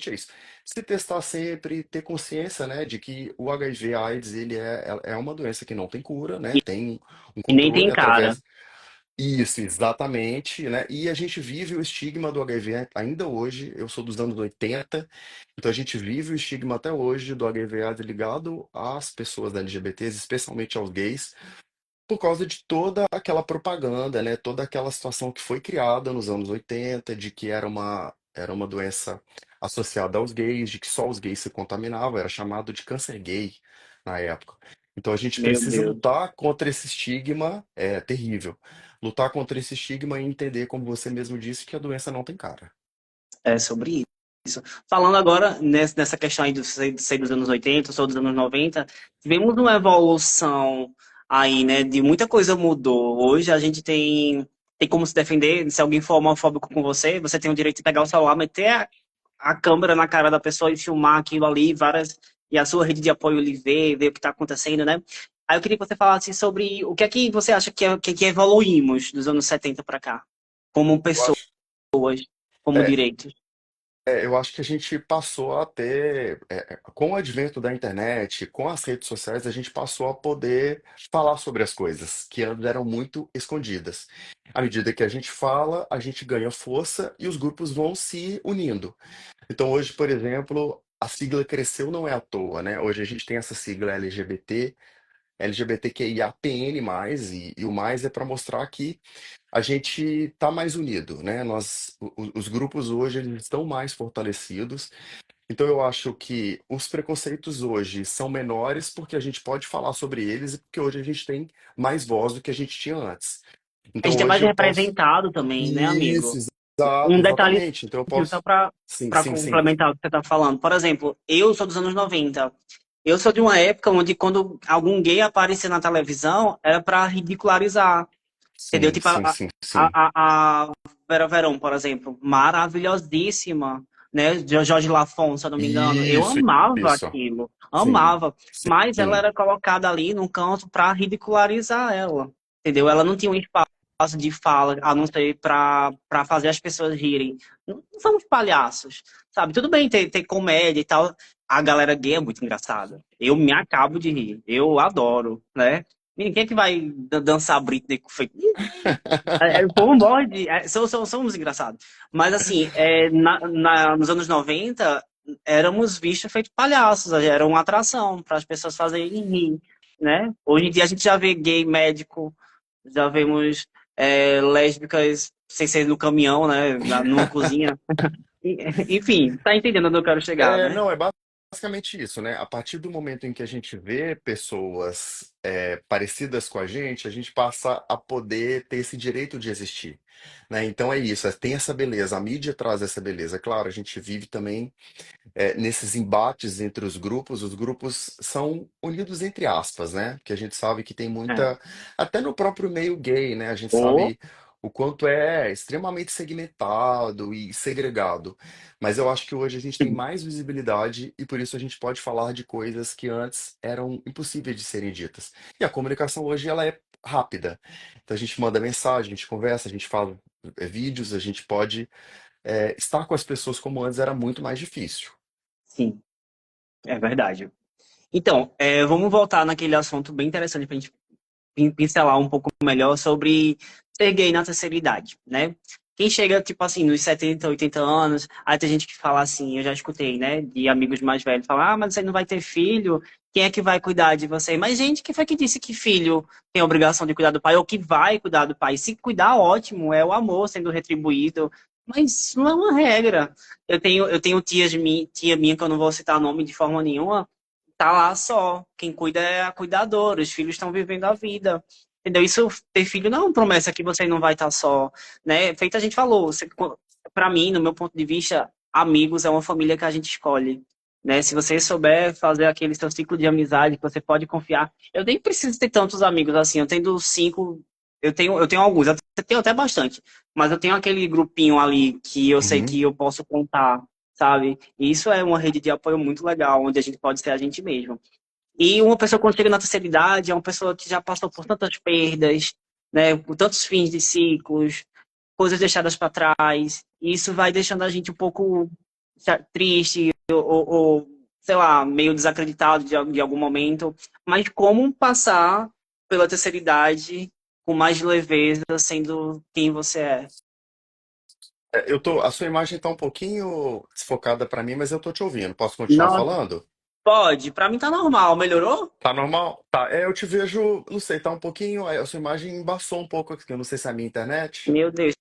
B: é isso. Se testar sempre, ter consciência, né, de que o HIV/AIDS é uma doença que não tem cura, né? Tem um
A: E nem
B: controle
A: tem cara.
B: através. Isso, exatamente, né? E a gente vive o estigma do HIV ainda hoje. Eu sou dos anos 80, então a gente vive o estigma até hoje do HIV/AIDS ligado às pessoas LGBTs, especialmente aos gays, por causa de toda aquela propaganda, né? Toda aquela situação que foi criada nos anos 80, de que era uma doença associada aos gays, de que só os gays se contaminavam, era chamado de câncer gay na época. Então a gente
A: Meu
B: precisa
A: Deus.
B: lutar contra esse estigma, é terrível. Lutar contra esse estigma e entender, como você mesmo disse, que a doença não tem cara.
A: É sobre isso. Falando agora nessa questão aí ser dos anos 80, sou dos anos 90, tivemos uma evolução aí, né? De muita coisa mudou. Hoje a gente tem como se defender. Se alguém for homofóbico com você, você tem o direito de pegar o celular, meter a câmera na cara da pessoa e filmar aquilo ali, e a sua rede de apoio lhe ver o que está acontecendo, né? Aí eu queria que você falasse sobre o que é que você acha que evoluímos dos anos 70 para cá, como
B: Eu
A: pessoas,
B: acho.
A: como
B: É,
A: direitos.
B: eu acho que a gente passou a ter, com o advento da internet, com as redes sociais, a gente passou a poder falar sobre as coisas que antes eram muito escondidas. À medida que a gente fala, a gente ganha força e os grupos vão se unindo. Então, hoje, por exemplo, a sigla cresceu não é à toa, né? Hoje a gente tem essa sigla LGBT, LGBTQIAPN+, e o mais é para mostrar que a gente está mais unido, né? Os grupos hoje eles estão mais fortalecidos. Então eu acho que os preconceitos hoje são menores porque a gente pode falar sobre eles e porque hoje a gente tem mais voz do que a gente tinha antes.
A: A
B: Então
A: gente é mais
B: hoje eu posso.
A: representado também, né,
B: Isso,
A: amigo? Um detalhe
B: exatamente. Então eu
A: só
B: posso.
A: para
B: Sim,
A: para
B: sim, sim.
A: complementar o que você está falando. Por exemplo, eu sou dos anos 90. Eu sou de uma época onde quando algum gay aparecia na televisão era para ridicularizar, entendeu?
B: Sim,
A: Tipo
B: sim, sim, sim.
A: a Vera Verão, por exemplo, maravilhosíssima, né? De Jorge Lafon, se eu não me engano. Eu
B: Isso,
A: amava
B: isso.
A: aquilo,
B: Sim,
A: amava. Mas ela
B: sim.
A: era colocada ali num canto para ridicularizar ela, entendeu? Ela não tinha um espaço de fala, a não ser para fazer as pessoas rirem. Não somos palhaços, sabe? Tudo bem ter comédia e tal. A galera gay é muito engraçada. Eu me acabo de rir. Eu adoro, né? Quem é que vai dançar Britney com feito? O povo morre somos engraçados. Mas assim, nos anos 90 éramos vistos feito palhaços, era uma atração para as pessoas fazerem rir, né? Hoje em dia a gente já vê gay médico, já vemos lésbicas sem ser no caminhão, né? Numa cozinha. Enfim, tá entendendo onde eu quero chegar, né?
B: Não, é basicamente isso, né? A partir do momento em que a gente vê pessoas parecidas com a gente passa a poder ter esse direito de existir, né? Então é isso, tem essa beleza, a mídia traz essa beleza. Claro, a gente vive também nesses embates entre os grupos são unidos entre aspas, né? Porque a gente sabe que tem
A: É.
B: muita, até no próprio meio gay, né? A gente
A: Ou
B: sabe. o quanto é extremamente segmentado e segregado. Mas eu acho que hoje a gente tem
A: Sim,
B: mais visibilidade e por isso a gente pode falar de coisas que antes eram impossíveis de serem ditas. E a comunicação hoje ela é rápida. Então a gente manda mensagem, a gente conversa, a gente fala vídeos, a gente pode estar com as pessoas como antes era muito mais difícil.
A: sim, é verdade. Então, vamos voltar naquele assunto bem interessante para a gente pincelar um pouco melhor sobre ser gay na terceira idade, né? Quem chega, tipo assim, nos 70, 80 anos, aí tem gente que fala assim, eu já escutei, né, de amigos mais velhos, falar, ah, mas você não vai ter filho, quem é que vai cuidar de você? Mas, gente, quem foi que disse que filho tem a obrigação de cuidar do pai, ou que vai cuidar do pai? Se cuidar, ótimo, é o amor sendo retribuído, mas isso não é uma regra. Eu tenho tia minha, que eu não vou citar nome de forma nenhuma, tá lá só. Quem cuida é a cuidadora, os filhos estão vivendo a vida. Entendeu? Isso, ter filho não é uma promessa que você não vai estar só, né? Feito a gente falou, para mim, no meu ponto de vista, amigos é uma família que a gente escolhe, né? Se você souber fazer aquele seu ciclo de amizade que você pode confiar. Eu nem preciso ter tantos amigos assim, eu tenho cinco, eu tenho alguns, eu tenho até bastante, mas eu tenho aquele grupinho ali que eu sei
B: Uhum.
A: que eu posso contar, sabe? E isso é uma rede de apoio muito legal, onde a gente pode ser a gente mesmo. E uma pessoa quando chega na terceira idade é uma pessoa que já passou por tantas perdas, né, por tantos fins de ciclos, coisas deixadas para trás. E isso vai deixando a gente um pouco triste sei lá, meio desacreditado de algum momento. Mas como passar pela terceira idade com mais leveza, sendo quem você é?
B: A sua imagem está um pouquinho desfocada para mim, mas eu tô te ouvindo. Posso continuar
A: Nossa,
B: falando?
A: pode. Para mim tá normal. Melhorou?
B: Tá normal? Tá, eu te vejo, não sei, tá um pouquinho, a sua imagem embaçou um pouco aqui, eu não sei se é a minha internet.
A: Meu Deus.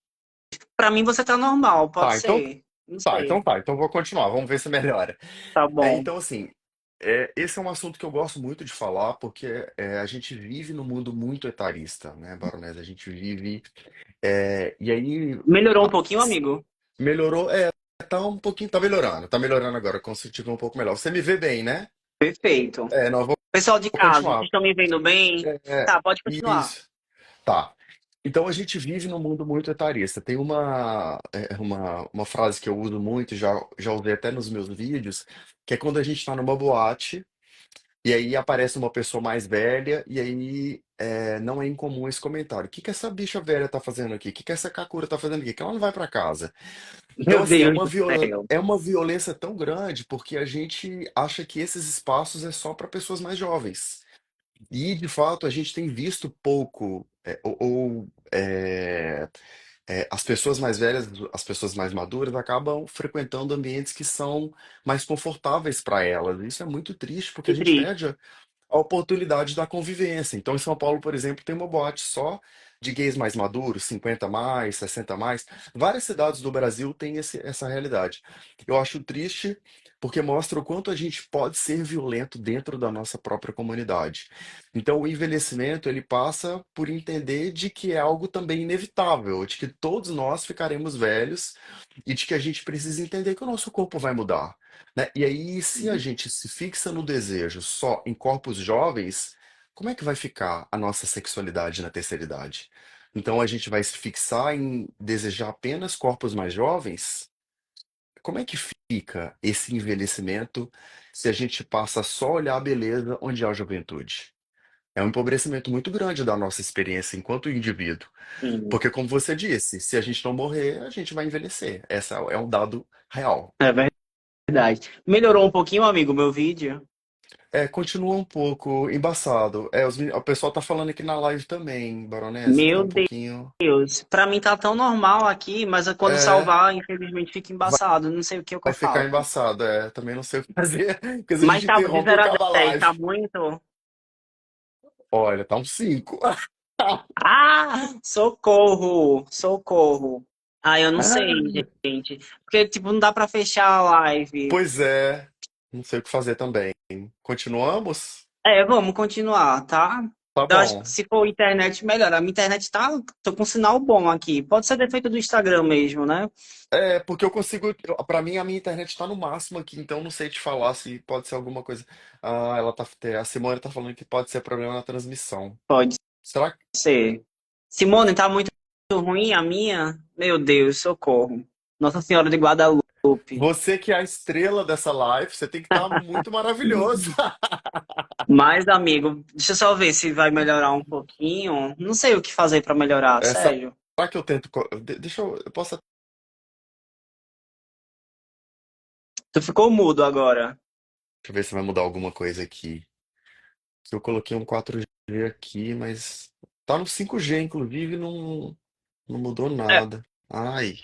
A: Para mim você tá normal. Pode
B: Tá, então
A: ser. Não
B: tá,
A: sei.
B: então vou continuar, vamos ver se melhora.
A: Tá bom.
B: Então, assim, esse é um assunto que eu gosto muito de falar, porque a gente vive num mundo muito etarista, né, Baronesa? A gente vive. E aí,
A: Melhorou um
B: a-
A: pouquinho, amigo?
B: melhorou, tá um pouquinho, tá melhorando agora, consigo um pouco melhor. Você me vê bem, né?
A: Perfeito.
B: Não, eu vou
A: Pessoal de casa, vocês
B: continuar.
A: estão me vendo bem? Tá, pode continuar.
B: Isso. Tá. Então a gente vive num mundo muito etarista. Tem uma frase que eu uso muito, já usei até nos meus vídeos, que é quando a gente está numa boate e aí aparece uma pessoa mais velha e aí não é incomum esse comentário. O que que essa bicha velha tá fazendo aqui? O que que essa Kakura tá fazendo aqui? Que ela não vai para casa. Então,
A: Meu
B: assim,
A: Deus do céu.
B: é uma violência tão grande porque a gente acha que esses espaços é só para pessoas mais jovens. E, de fato, a gente tem visto pouco, as pessoas mais velhas, as pessoas mais maduras, acabam frequentando ambientes que são mais confortáveis para elas. Isso é muito triste, porque a
A: Que
B: gente
A: triste.
B: perde a oportunidade da convivência. Então, em São Paulo, por exemplo, tem uma boate só de gays mais maduros, 50 mais, 60 mais. Várias cidades do Brasil têm essa realidade. Eu acho triste porque mostra o quanto a gente pode ser violento dentro da nossa própria comunidade. Então, o envelhecimento, ele passa por entender de que é algo também inevitável, de que todos nós ficaremos velhos e de que a gente precisa entender que o nosso corpo vai mudar, né? E aí, se a gente se fixa no desejo só em corpos jovens, como é que vai ficar a nossa sexualidade na terceira idade? Então, a gente vai se fixar em desejar apenas corpos mais jovens? Como é que fica esse envelhecimento se a gente passa só a olhar a beleza onde há juventude? É um empobrecimento muito grande da nossa experiência enquanto indivíduo.
A: Sim,
B: Porque, como você disse, se a gente não morrer, a gente vai envelhecer. Esse é um dado real.
A: é verdade. Melhorou um pouquinho, amigo, meu vídeo?
B: Continua um pouco embaçado. O pessoal tá falando aqui na live também, Baronesa, que tá
A: Meu
B: um pouquinho.
A: Deus. Pra mim tá tão normal aqui, mas quando
B: É,
A: salvar, infelizmente fica
B: vai,
A: embaçado. Não sei o que eu
B: vai ficar
A: faço.
B: embaçado. Também não sei o que fazer, porque se a
A: Mas
B: gente
A: tá de
B: interrompe,
A: 0 a
B: acaba a
A: 10, tá
B: live.
A: muito?
B: Olha, tá um 5.
A: Ah! Socorro! Socorro! Ah, eu não sei, gente. Porque, tipo, não dá pra fechar a live.
B: Pois é, não sei o que fazer também. Continuamos?
A: Vamos continuar, tá?
B: Tá
A: Eu acho que
B: bom.
A: se for internet, melhor. A minha internet tá. Tô com sinal bom aqui. Pode ser defeito do Instagram mesmo, né?
B: Porque eu consigo. Pra mim, a minha internet tá no máximo aqui, então não sei te falar se pode ser alguma coisa. A Simone tá falando que pode ser problema na transmissão.
A: Pode
B: Será que.
A: ser. Simone, tá muito. ruim a minha? Meu Deus, socorro. Nossa Senhora de Guadalupe.
B: Você que é a estrela dessa live, você tem que estar muito maravilhoso.
A: Mas, amigo, deixa eu só ver se vai melhorar um pouquinho. Não sei o que fazer pra melhorar,
B: Essa,
A: sério.
B: será que eu tento. Deixa eu posso.
A: Tu ficou mudo agora.
B: Deixa eu ver se vai mudar alguma coisa aqui. Que eu coloquei um 4G aqui, mas tá no 5G, inclusive, não mudou
A: É,
B: nada. Ai,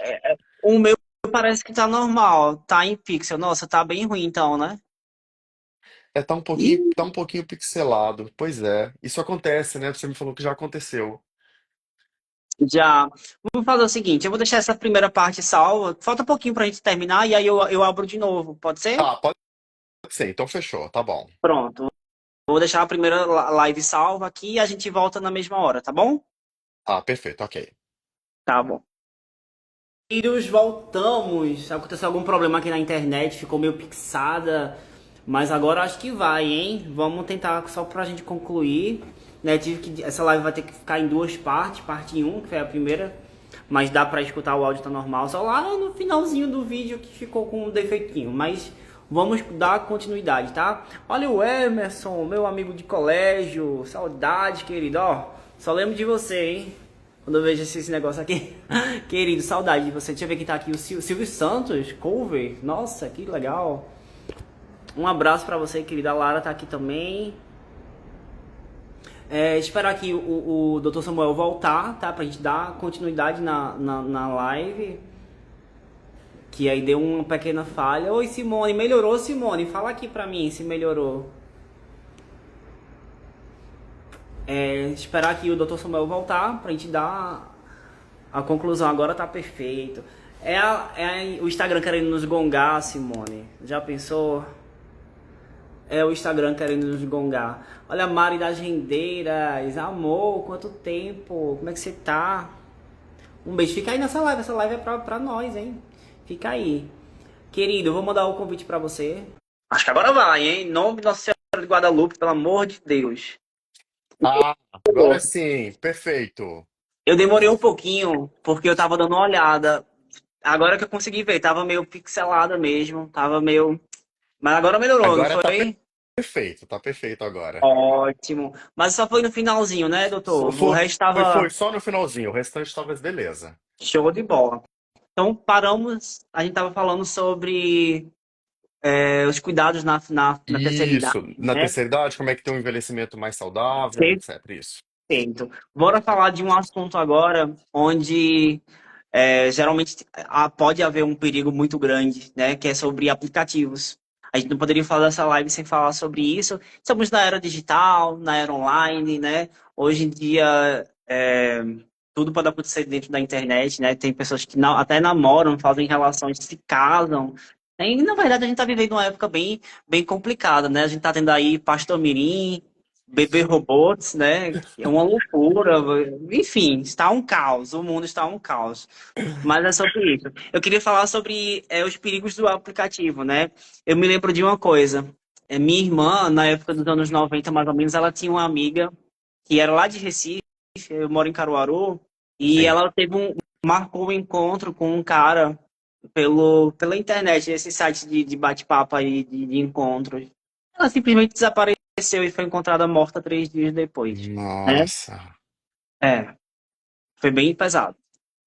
A: o meu parece que tá normal, tá em pixel. Nossa, tá bem ruim então, né?
B: tá um pouquinho pixelado. Pois é, isso acontece, né? Você me falou que já aconteceu.
A: Já. Vamos fazer o seguinte, eu vou deixar essa primeira parte salva. Falta um pouquinho pra gente terminar e aí eu abro de novo, pode ser?
B: Tá, pode ser. Então fechou, tá bom.
A: Pronto. Vou deixar a primeira live salva aqui e a gente volta na mesma hora, tá bom?
B: Ah, perfeito, ok.
A: Tá bom. Queridos, voltamos. Aconteceu algum problema aqui na internet, ficou meio pixada, mas agora acho que vai, hein? Vamos tentar só pra gente concluir, né? Essa live vai ter que ficar em duas partes, parte um que foi a primeira, mas dá pra escutar o áudio tá normal, só lá no finalzinho do vídeo que ficou com um defeitinho, mas vamos dar continuidade, tá? Olha o Emerson, meu amigo de colégio, saudade, querido, ó, só lembro de você, hein? Quando eu vejo esse negócio aqui. Querido, saudade de você. Deixa eu ver quem tá aqui. O Silvio Santos, cover. Nossa, que legal. Um abraço pra você, querida. A Lara tá aqui também. Esperar aqui o Dr. Samuel voltar, tá? Pra gente dar continuidade na live. Que aí deu uma pequena falha. Oi, Simone. Melhorou, Simone? Fala aqui pra mim se melhorou. Esperar aqui o Dr. Samuel voltar pra gente dar a conclusão. Agora tá perfeito. O Instagram querendo nos gongar, Simone. Já pensou? É o Instagram querendo nos gongar. Olha a Mari das Rendeiras. Amor, quanto tempo? Como é que você tá? Um beijo. Fica aí nessa live. Essa live é pra nós, hein? Fica aí. Querido, eu vou mandar o convite pra você. Acho que agora vai, hein? Em nome de Nossa Senhora de Guadalupe, pelo amor de Deus.
B: Ah, agora sim, perfeito.
A: Eu demorei um pouquinho, porque eu tava dando uma olhada. Agora que eu consegui ver, tava meio pixelada mesmo. Tava meio. Mas agora melhorou, não
B: Agora
A: foi?
B: tá perfeito agora.
A: Ótimo. Mas só foi no finalzinho, né, doutor? O
B: Foi,
A: resto tava
B: foi só no finalzinho, o restante estava beleza.
A: show de bola. Então paramos, a gente tava falando sobre os cuidados na terceira idade,
B: Isso, na
A: né?
B: terceira idade, como é que tem um envelhecimento mais saudável, etc. Isso.
A: Perfeito. Bora falar de um assunto agora onde geralmente pode haver um perigo muito grande, né? Que é sobre aplicativos. A gente não poderia fazer essa live sem falar sobre isso. Estamos na era digital, na era online, né? Hoje em dia, tudo pode acontecer dentro da internet, né? Tem pessoas que até namoram, fazem relações, se casam. E, na verdade, a gente está vivendo uma época bem, bem complicada, né? A gente está tendo aí Pastor Mirim, bebê robots, né? É uma loucura. Enfim, está um caos. O mundo está um caos. Mas é sobre isso. Eu queria falar sobre os perigos do aplicativo, né? Eu me lembro de uma coisa. Minha irmã, na época dos anos 90, mais ou menos, ela tinha uma amiga que era lá de Recife, eu moro em Caruaru, e
B: Sim.
A: ela marcou um encontro com um cara pela internet, esse site de bate-papo aí, de encontros. Ela simplesmente desapareceu e foi encontrada morta 3 dias depois, né?
B: Nossa.
A: É, foi bem pesado.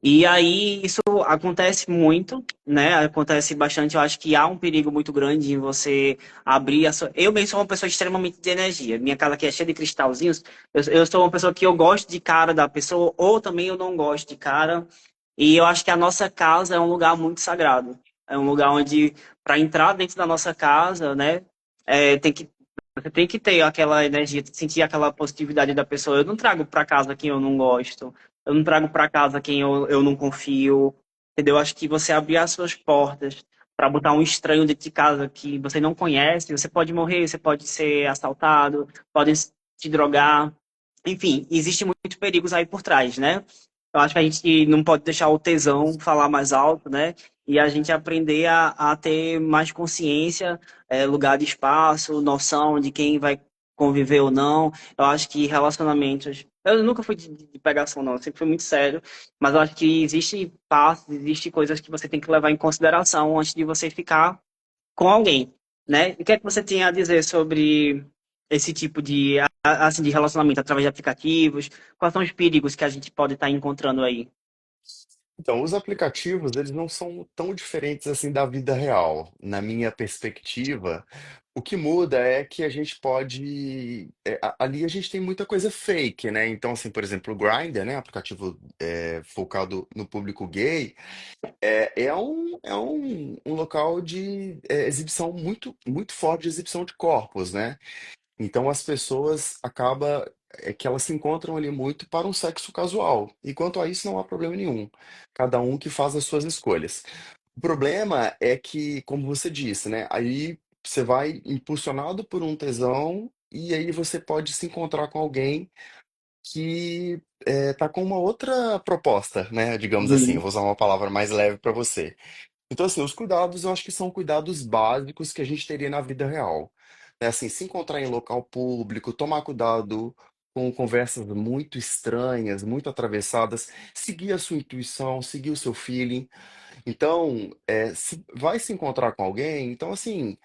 A: E aí, isso acontece muito, né? Acontece bastante. Eu acho que há um perigo muito grande em você abrir a sua. Eu mesmo sou uma pessoa extremamente de energia. Minha casa aqui é cheia de cristalzinhos. Eu sou uma pessoa que eu gosto de cara da pessoa, ou também eu não gosto de cara. E eu acho que a nossa casa é um lugar muito sagrado. É um lugar onde, para entrar dentro da nossa casa, né? Tem que você tem que ter aquela energia, sentir aquela positividade da pessoa. Eu não trago para casa quem eu não gosto. Eu não trago para casa quem eu não confio. Entendeu? Acho que você abrir as suas portas para botar um estranho dentro de casa que você não conhece, você pode morrer, você pode ser assaltado, podem te drogar. Enfim, existe muitos perigos aí por trás, né? Eu acho que a gente não pode deixar o tesão falar mais alto, né? E a gente aprender a ter mais consciência, lugar de espaço, noção de quem vai conviver ou não. Eu acho que relacionamentos. Eu nunca fui de pegação, não. Eu sempre fui muito sério. Mas eu acho que existe passos, existe coisas que você tem que levar em consideração antes de você ficar com alguém, né? E o que é que você tem a dizer sobre esse tipo de, assim, de relacionamento através de aplicativos? Quais são os perigos que a gente pode estar encontrando aí?
B: Então, os aplicativos, eles não são tão diferentes assim da vida real. Na minha perspectiva, o que muda é que a gente pode. Ali a gente tem muita coisa fake, né? Então, assim, por exemplo, o Grindr, né? Aplicativo focado no público gay, é um local de exibição muito, muito forte de exibição de corpos, né? Então as pessoas que elas se encontram ali muito para um sexo casual. E quanto a isso não há problema nenhum. Cada um que faz as suas escolhas. O problema é que, como você disse, né? Aí você vai impulsionado por um tesão e aí você pode se encontrar com alguém que tá com uma outra proposta, né? Digamos assim, eu
A: Uhum.
B: vou usar uma palavra mais leve para você. Então, assim, os cuidados eu acho que são cuidados básicos que a gente teria na vida real. Né? Assim, se encontrar em local público, tomar cuidado com conversas muito estranhas, muito atravessadas, seguir a sua intuição, seguir o seu feeling. Então, se vai se encontrar com alguém, então, assim,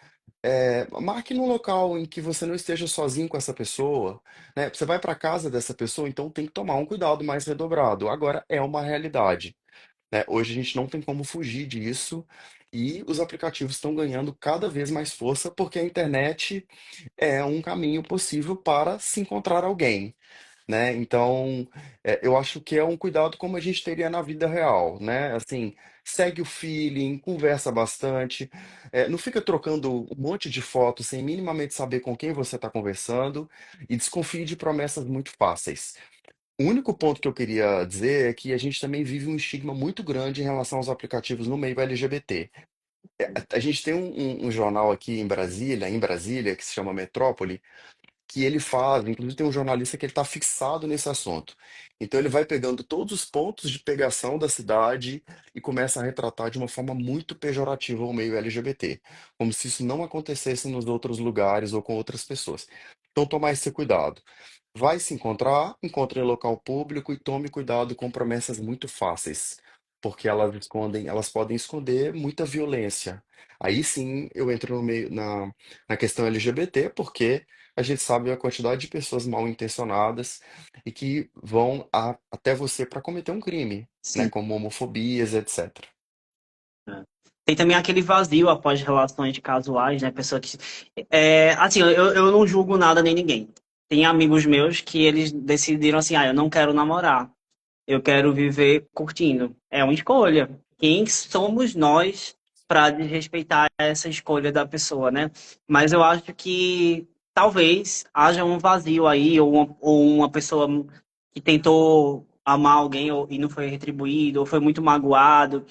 B: marque num local em que você não esteja sozinho com essa pessoa, né? Você vai para casa dessa pessoa, então tem que tomar um cuidado mais redobrado. Agora, é uma realidade, né? Hoje a gente não tem como fugir disso e os aplicativos estão ganhando cada vez mais força porque a internet é um caminho possível para se encontrar alguém, né? Então, eu acho que é um cuidado como a gente teria na vida real, né? Assim, segue o feeling, conversa bastante, não fica trocando um monte de fotos sem minimamente saber com quem você está conversando e desconfie de promessas muito fáceis. O único ponto que eu queria dizer é que a gente também vive um estigma muito grande em relação aos aplicativos no meio LGBT. A gente tem um jornal aqui em Brasília, que se chama Metrópole, que ele faz, inclusive tem um jornalista que ele está fixado nesse assunto. Então ele vai pegando todos os pontos de pegação da cidade e começa a retratar de uma forma muito pejorativa o meio LGBT, como se isso não acontecesse nos outros lugares ou com outras pessoas. Então tomar esse cuidado. Vai se encontrar, encontre em local público e tome cuidado com promessas muito fáceis, porque elas podem esconder muita violência. Aí sim eu entro no meio na questão LGBT, porque a gente sabe a quantidade de pessoas mal intencionadas e que vão até você para cometer um crime, né?
A: Sim.
B: Como homofobias, etc.
A: É. Tem também aquele vazio após relações casuais, né? Pessoa que. Assim, eu não julgo nada nem ninguém. Tem amigos meus que eles decidiram assim: eu não quero namorar, eu quero viver curtindo. É uma escolha. Quem somos nós para desrespeitar essa escolha da pessoa, né? Mas eu acho que talvez haja um vazio aí, ou uma pessoa que tentou amar alguém e não foi retribuído, ou foi muito magoado.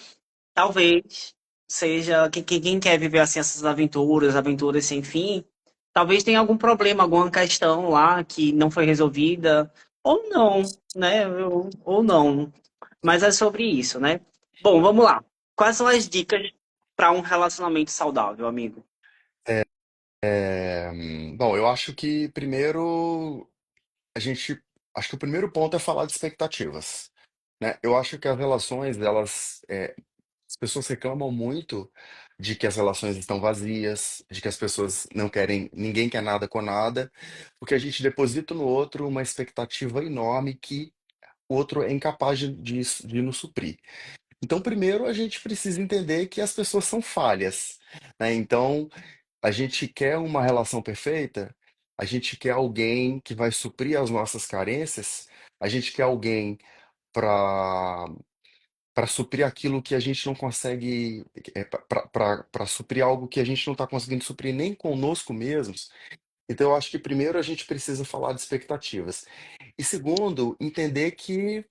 A: Talvez seja quem quer viver assim essas aventuras, aventuras sem fim, talvez tenha algum problema, alguma questão lá que não foi resolvida, ou não, né? Ou não. Mas é sobre isso, né? Bom, vamos lá. Quais são as dicas para um relacionamento saudável, amigo?
B: Bom, eu acho que primeiro a gente, acho que o primeiro ponto é falar de expectativas, né? Eu acho que as relações, as pessoas reclamam muito de que as relações estão vazias, de que as pessoas não querem, ninguém quer nada com nada, porque a gente deposita no outro uma expectativa enorme que o outro é incapaz de nos suprir. Então, primeiro, a gente precisa entender que as pessoas são falhas, né? Então, a gente quer uma relação perfeita, a gente quer alguém que vai suprir as nossas carências, a gente quer alguém para suprir aquilo que a gente não consegue, para suprir algo que a gente não está conseguindo suprir nem conosco mesmos. Então, eu acho que primeiro a gente precisa falar de expectativas. E segundo, entender que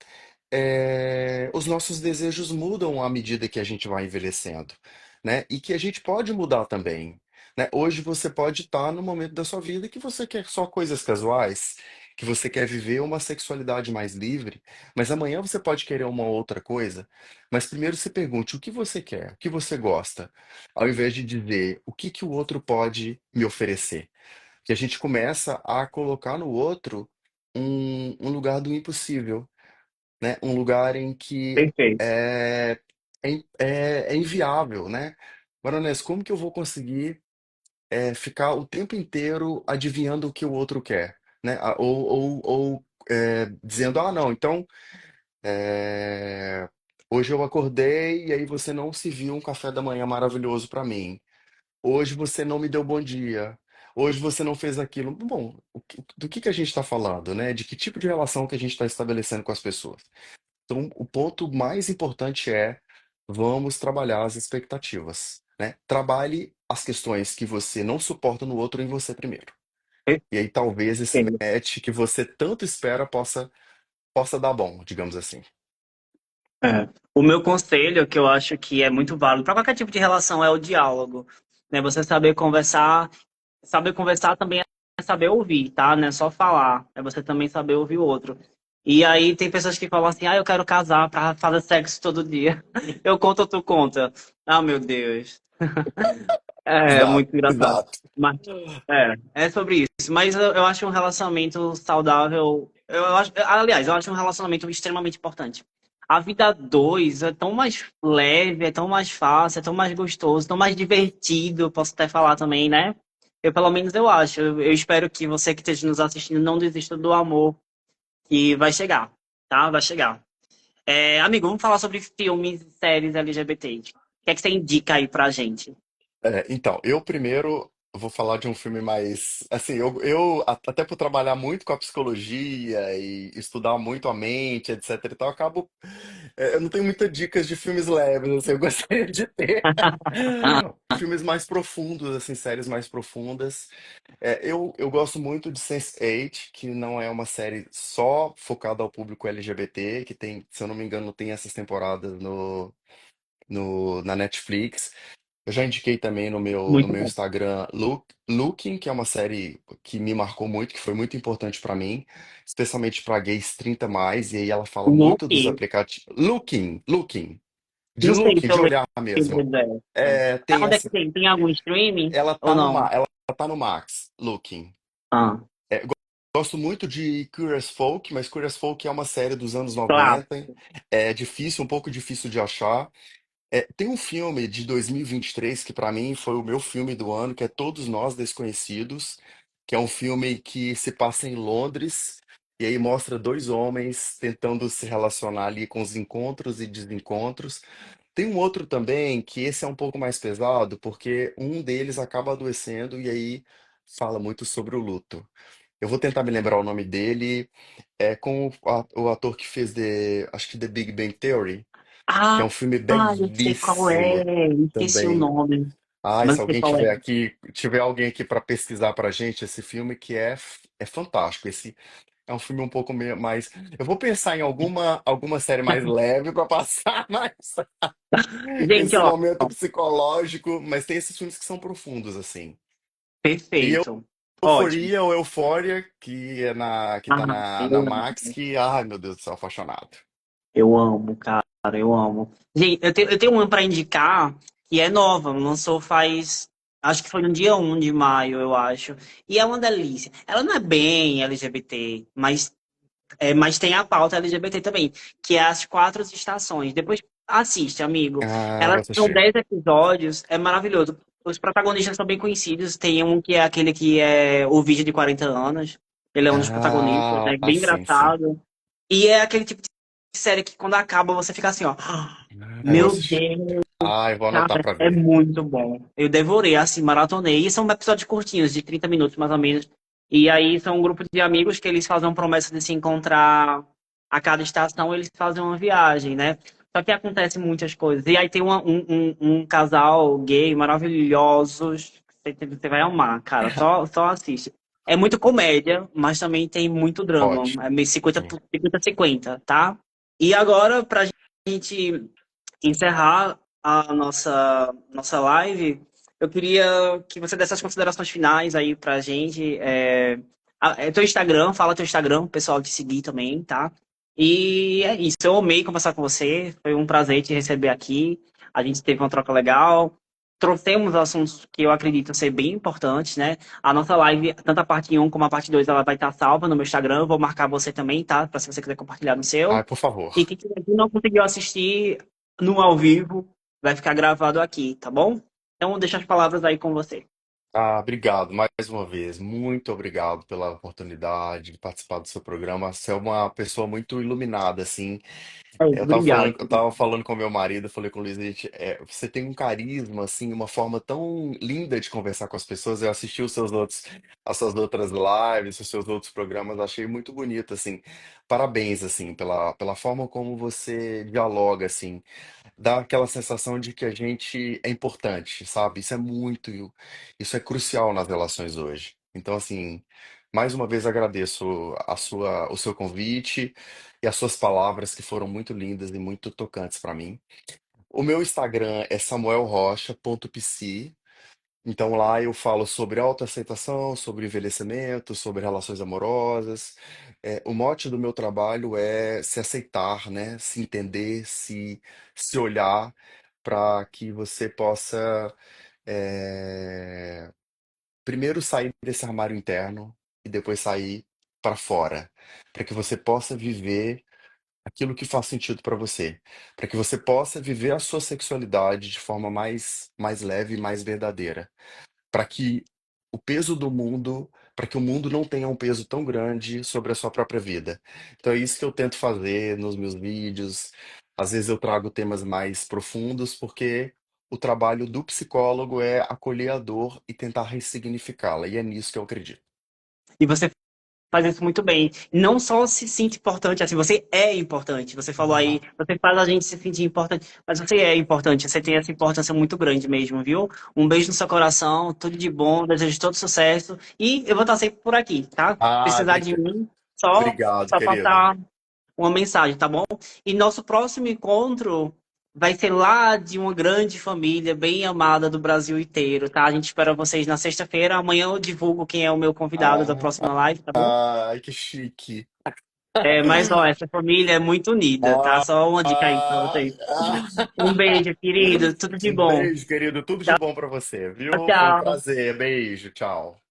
B: os nossos desejos mudam à medida que a gente vai envelhecendo, né? E que a gente pode mudar também, né? Hoje você pode estar no momento da sua vida que você quer só coisas casuais, que você quer viver uma sexualidade mais livre, mas amanhã você pode querer uma outra coisa. Mas primeiro se pergunte o que você quer, o que você gosta, ao invés de dizer o que que o outro pode me oferecer. que a gente começa a colocar no outro um lugar do impossível, né? Um lugar em que
A: Perfeito.
B: é inviável, né? Baronesa, como que eu vou conseguir ficar o tempo inteiro adivinhando o que o outro quer, né? Ou dizendo, ah, não, então hoje eu acordei e aí você não serviu um café da manhã maravilhoso para mim. Hoje você não me deu bom dia. Hoje você não fez aquilo. Bom, do que a gente está falando, né? De que tipo de relação que a gente está estabelecendo com as pessoas? Então, o ponto mais importante é vamos trabalhar as expectativas, né? Trabalhe as questões que você não suporta no outro em você primeiro. E aí talvez esse
A: Perfeito.
B: match que você tanto espera possa dar bom, digamos assim.
A: É. O meu conselho, que eu acho que é muito válido para qualquer tipo de relação, é o diálogo. Né? Você saber conversar também é saber ouvir, tá? Não é só falar, é você também saber ouvir o outro. E aí tem pessoas que falam assim, ah, eu quero casar pra fazer sexo todo dia. Eu conto ou tu conta? Ah, meu Deus. É
B: Exato,
A: muito engraçado.
B: exato.
A: Mas, é sobre isso. Mas eu acho um relacionamento saudável. Aliás, eu acho um relacionamento extremamente importante. A vida a dois é tão mais leve, é tão mais fácil, é tão mais gostoso, tão mais divertido, posso até falar também, né? Pelo menos eu acho. Eu espero que você que esteja nos assistindo não desista do amor, que vai chegar, tá? Vai chegar. Amigo, vamos falar sobre filmes e séries LGBT. O que é que você indica aí pra gente?
B: Então, eu primeiro vou falar de um filme mais. Assim, até por trabalhar muito com a psicologia e estudar muito a mente, etc e tal, acabo. Eu não tenho muitas dicas de filmes leves, assim, eu gostaria de ter filmes mais profundos, assim, séries mais profundas. Eu gosto muito de Sense8, que não é uma série só focada ao público LGBT, que tem, se eu não me engano, tem essas temporadas na Netflix. Eu já indiquei também no
A: Muito
B: meu
A: bom.
B: Instagram Looking, que é uma série que me marcou muito, que foi muito importante pra mim, especialmente pra gays 30 mais, e aí ela fala muito dos
A: Luke,
B: aplicativos. Looking, de
A: não sei
B: looking,
A: se
B: de
A: eu
B: olhar
A: lembro
B: mesmo.
A: dessa.
B: Tem
A: Onde é que
B: essa,
A: tem? Tem algum streaming
B: ela
A: ou
B: tá no,
A: não?
B: ela tá no Max, Looking.
A: Ah,
B: Gosto muito de Curious Folk, mas Curious Folk é uma série dos anos
A: claro.
B: 90, é difícil, um pouco difícil de achar. Tem um filme de 2023 que pra mim foi o meu filme do ano, que é Todos Nós Desconhecidos, que é um filme que se passa em Londres e aí mostra dois homens tentando se relacionar ali com os encontros e desencontros. Tem um outro também que esse é um pouco mais pesado, porque um deles acaba adoecendo e aí fala muito sobre o luto. Eu vou tentar me lembrar o nome dele. É com o ator que fez acho que The Big Bang Theory, que é
A: Ah,
B: um filme
A: eu sei qual
B: belíssimo
A: é. Esqueci o
B: também.
A: nome.
B: Ai,
A: Mas
B: se
A: eu sei
B: alguém
A: qual é.
B: tiver aqui, tiver alguém aqui para pesquisar pra gente esse filme, que é fantástico. Esse é um filme um pouco mais. Eu vou pensar em alguma série mais leve para passar mais
A: Gente,
B: esse
A: ó,
B: momento psicológico, mas tem esses filmes que são profundos assim. E
A: perfeito. Ótimo.
B: Euforia ou Eufória, que tá
A: Ah,
B: na
A: eu
B: Max, que, ai meu Deus do céu, apaixonado.
A: Eu amo, cara, eu amo. Gente, eu tenho uma pra indicar que é nova, lançou faz. Acho que foi no dia 1 de maio, eu acho. E é uma delícia. Ela não é bem LGBT, mas tem a pauta LGBT também, que é As Quatro Estações. Depois assiste, amigo.
B: Ah, vou
A: Ela são
B: assistir.
A: 10 episódios, é maravilhoso. Os protagonistas são bem conhecidos. Tem um que é aquele que é o vídeo de 40 anos. Ele é um dos protagonistas,
B: Ah,
A: é bem
B: sim, sim.
A: engraçado. E é aquele tipo de série que quando acaba você fica assim, ó.
B: Ah, eu vou
A: Meu
B: assistir.
A: Deus,
B: Ah, eu vou anotar
A: cara,
B: pra
A: é
B: ver.
A: muito bom. Eu devorei, assim, maratonei. E são episódios curtinhos, de 30 minutos mais ou menos. E aí são um grupo de amigos que eles fazem uma promessa de se encontrar a cada estação, eles fazem uma viagem, né? Só que acontecem muitas coisas. E aí tem um casal gay maravilhosos. Você vai amar, cara. Só assiste. É muito comédia, mas também tem muito drama. É meio
B: Ótimo.
A: 50-50, tá? E agora, pra gente encerrar a nossa live, eu queria que você desse as considerações finais aí pra gente. Teu Instagram, fala teu Instagram, o pessoal te seguir também, tá? E é isso, eu amei conversar com você, foi um prazer te receber aqui. A gente teve uma troca legal. trouxemos assuntos que eu acredito ser bem importantes, né? A nossa live, tanto a parte um como a parte 2, ela vai estar salva no meu Instagram. Eu vou marcar você também, tá? Para se você quiser compartilhar no
B: Ai,
A: seu.
B: por favor.
A: E quem não conseguiu assistir no ao vivo, vai ficar gravado aqui, tá bom? Então, deixa as palavras aí com você.
B: Ah, obrigado mais uma vez. Muito obrigado pela oportunidade de participar do seu programa. Você é uma pessoa muito iluminada, assim.
A: Obrigado.
B: Eu tava falando com meu marido, eu falei com o Luiz, gente, você tem um carisma, assim, uma forma tão linda de conversar com as pessoas. Eu assisti as suas outras lives, os seus outros programas, achei muito bonito, assim. Parabéns, assim, pela forma como você dialoga, assim. Dá aquela sensação de que a gente é importante, sabe? Isso é crucial nas relações hoje. Então, assim, mais uma vez agradeço o seu convite e as suas palavras que foram muito lindas e muito tocantes para mim. O meu Instagram é samuelrocha.pc. Então lá eu falo sobre autoaceitação, sobre envelhecimento, sobre relações amorosas. O mote do meu trabalho é se aceitar, né? Se entender, se olhar para que você possa primeiro sair desse armário interno e depois sair para fora, para que você possa viver aquilo que faz sentido para você, para que você possa viver a sua sexualidade de forma mais leve e mais verdadeira, para que o peso do mundo, para que o mundo não tenha um peso tão grande sobre a sua própria vida. Então é isso que eu tento fazer nos meus vídeos. Às vezes eu trago temas mais profundos, porque o trabalho do psicólogo é acolher a dor e tentar ressignificá-la, e é nisso que eu acredito.
A: E você faz isso muito bem. Não só se sinta importante, assim, você é importante. Você falou aí,
B: Ah,
A: você faz a gente se sentir importante, mas você é importante, você tem essa importância muito grande mesmo, viu? Um beijo no seu coração, tudo de bom, desejo todo sucesso e eu vou estar sempre por aqui, tá?
B: ah,
A: Precisar de mim, só,
B: obrigado,
A: só
B: querido.
A: passar uma mensagem, tá bom? E nosso próximo encontro vai ser lá de uma grande família bem amada do Brasil inteiro, tá? A gente espera vocês na sexta-feira. Amanhã eu divulgo quem é o meu convidado da
B: Ah,
A: próxima live, tá bom?
B: ai, que chique.
A: Mas, ó, essa família é muito unida, tá?
B: Ah,
A: Só uma dica aí pra
B: ah,
A: vocês.
B: ah.
A: Um beijo, querido. Tudo de
B: Um
A: bom.
B: beijo, querido. Tudo de
A: Tchau,
B: bom pra você, viu? Foi um
A: tchau.
B: prazer. Beijo, tchau.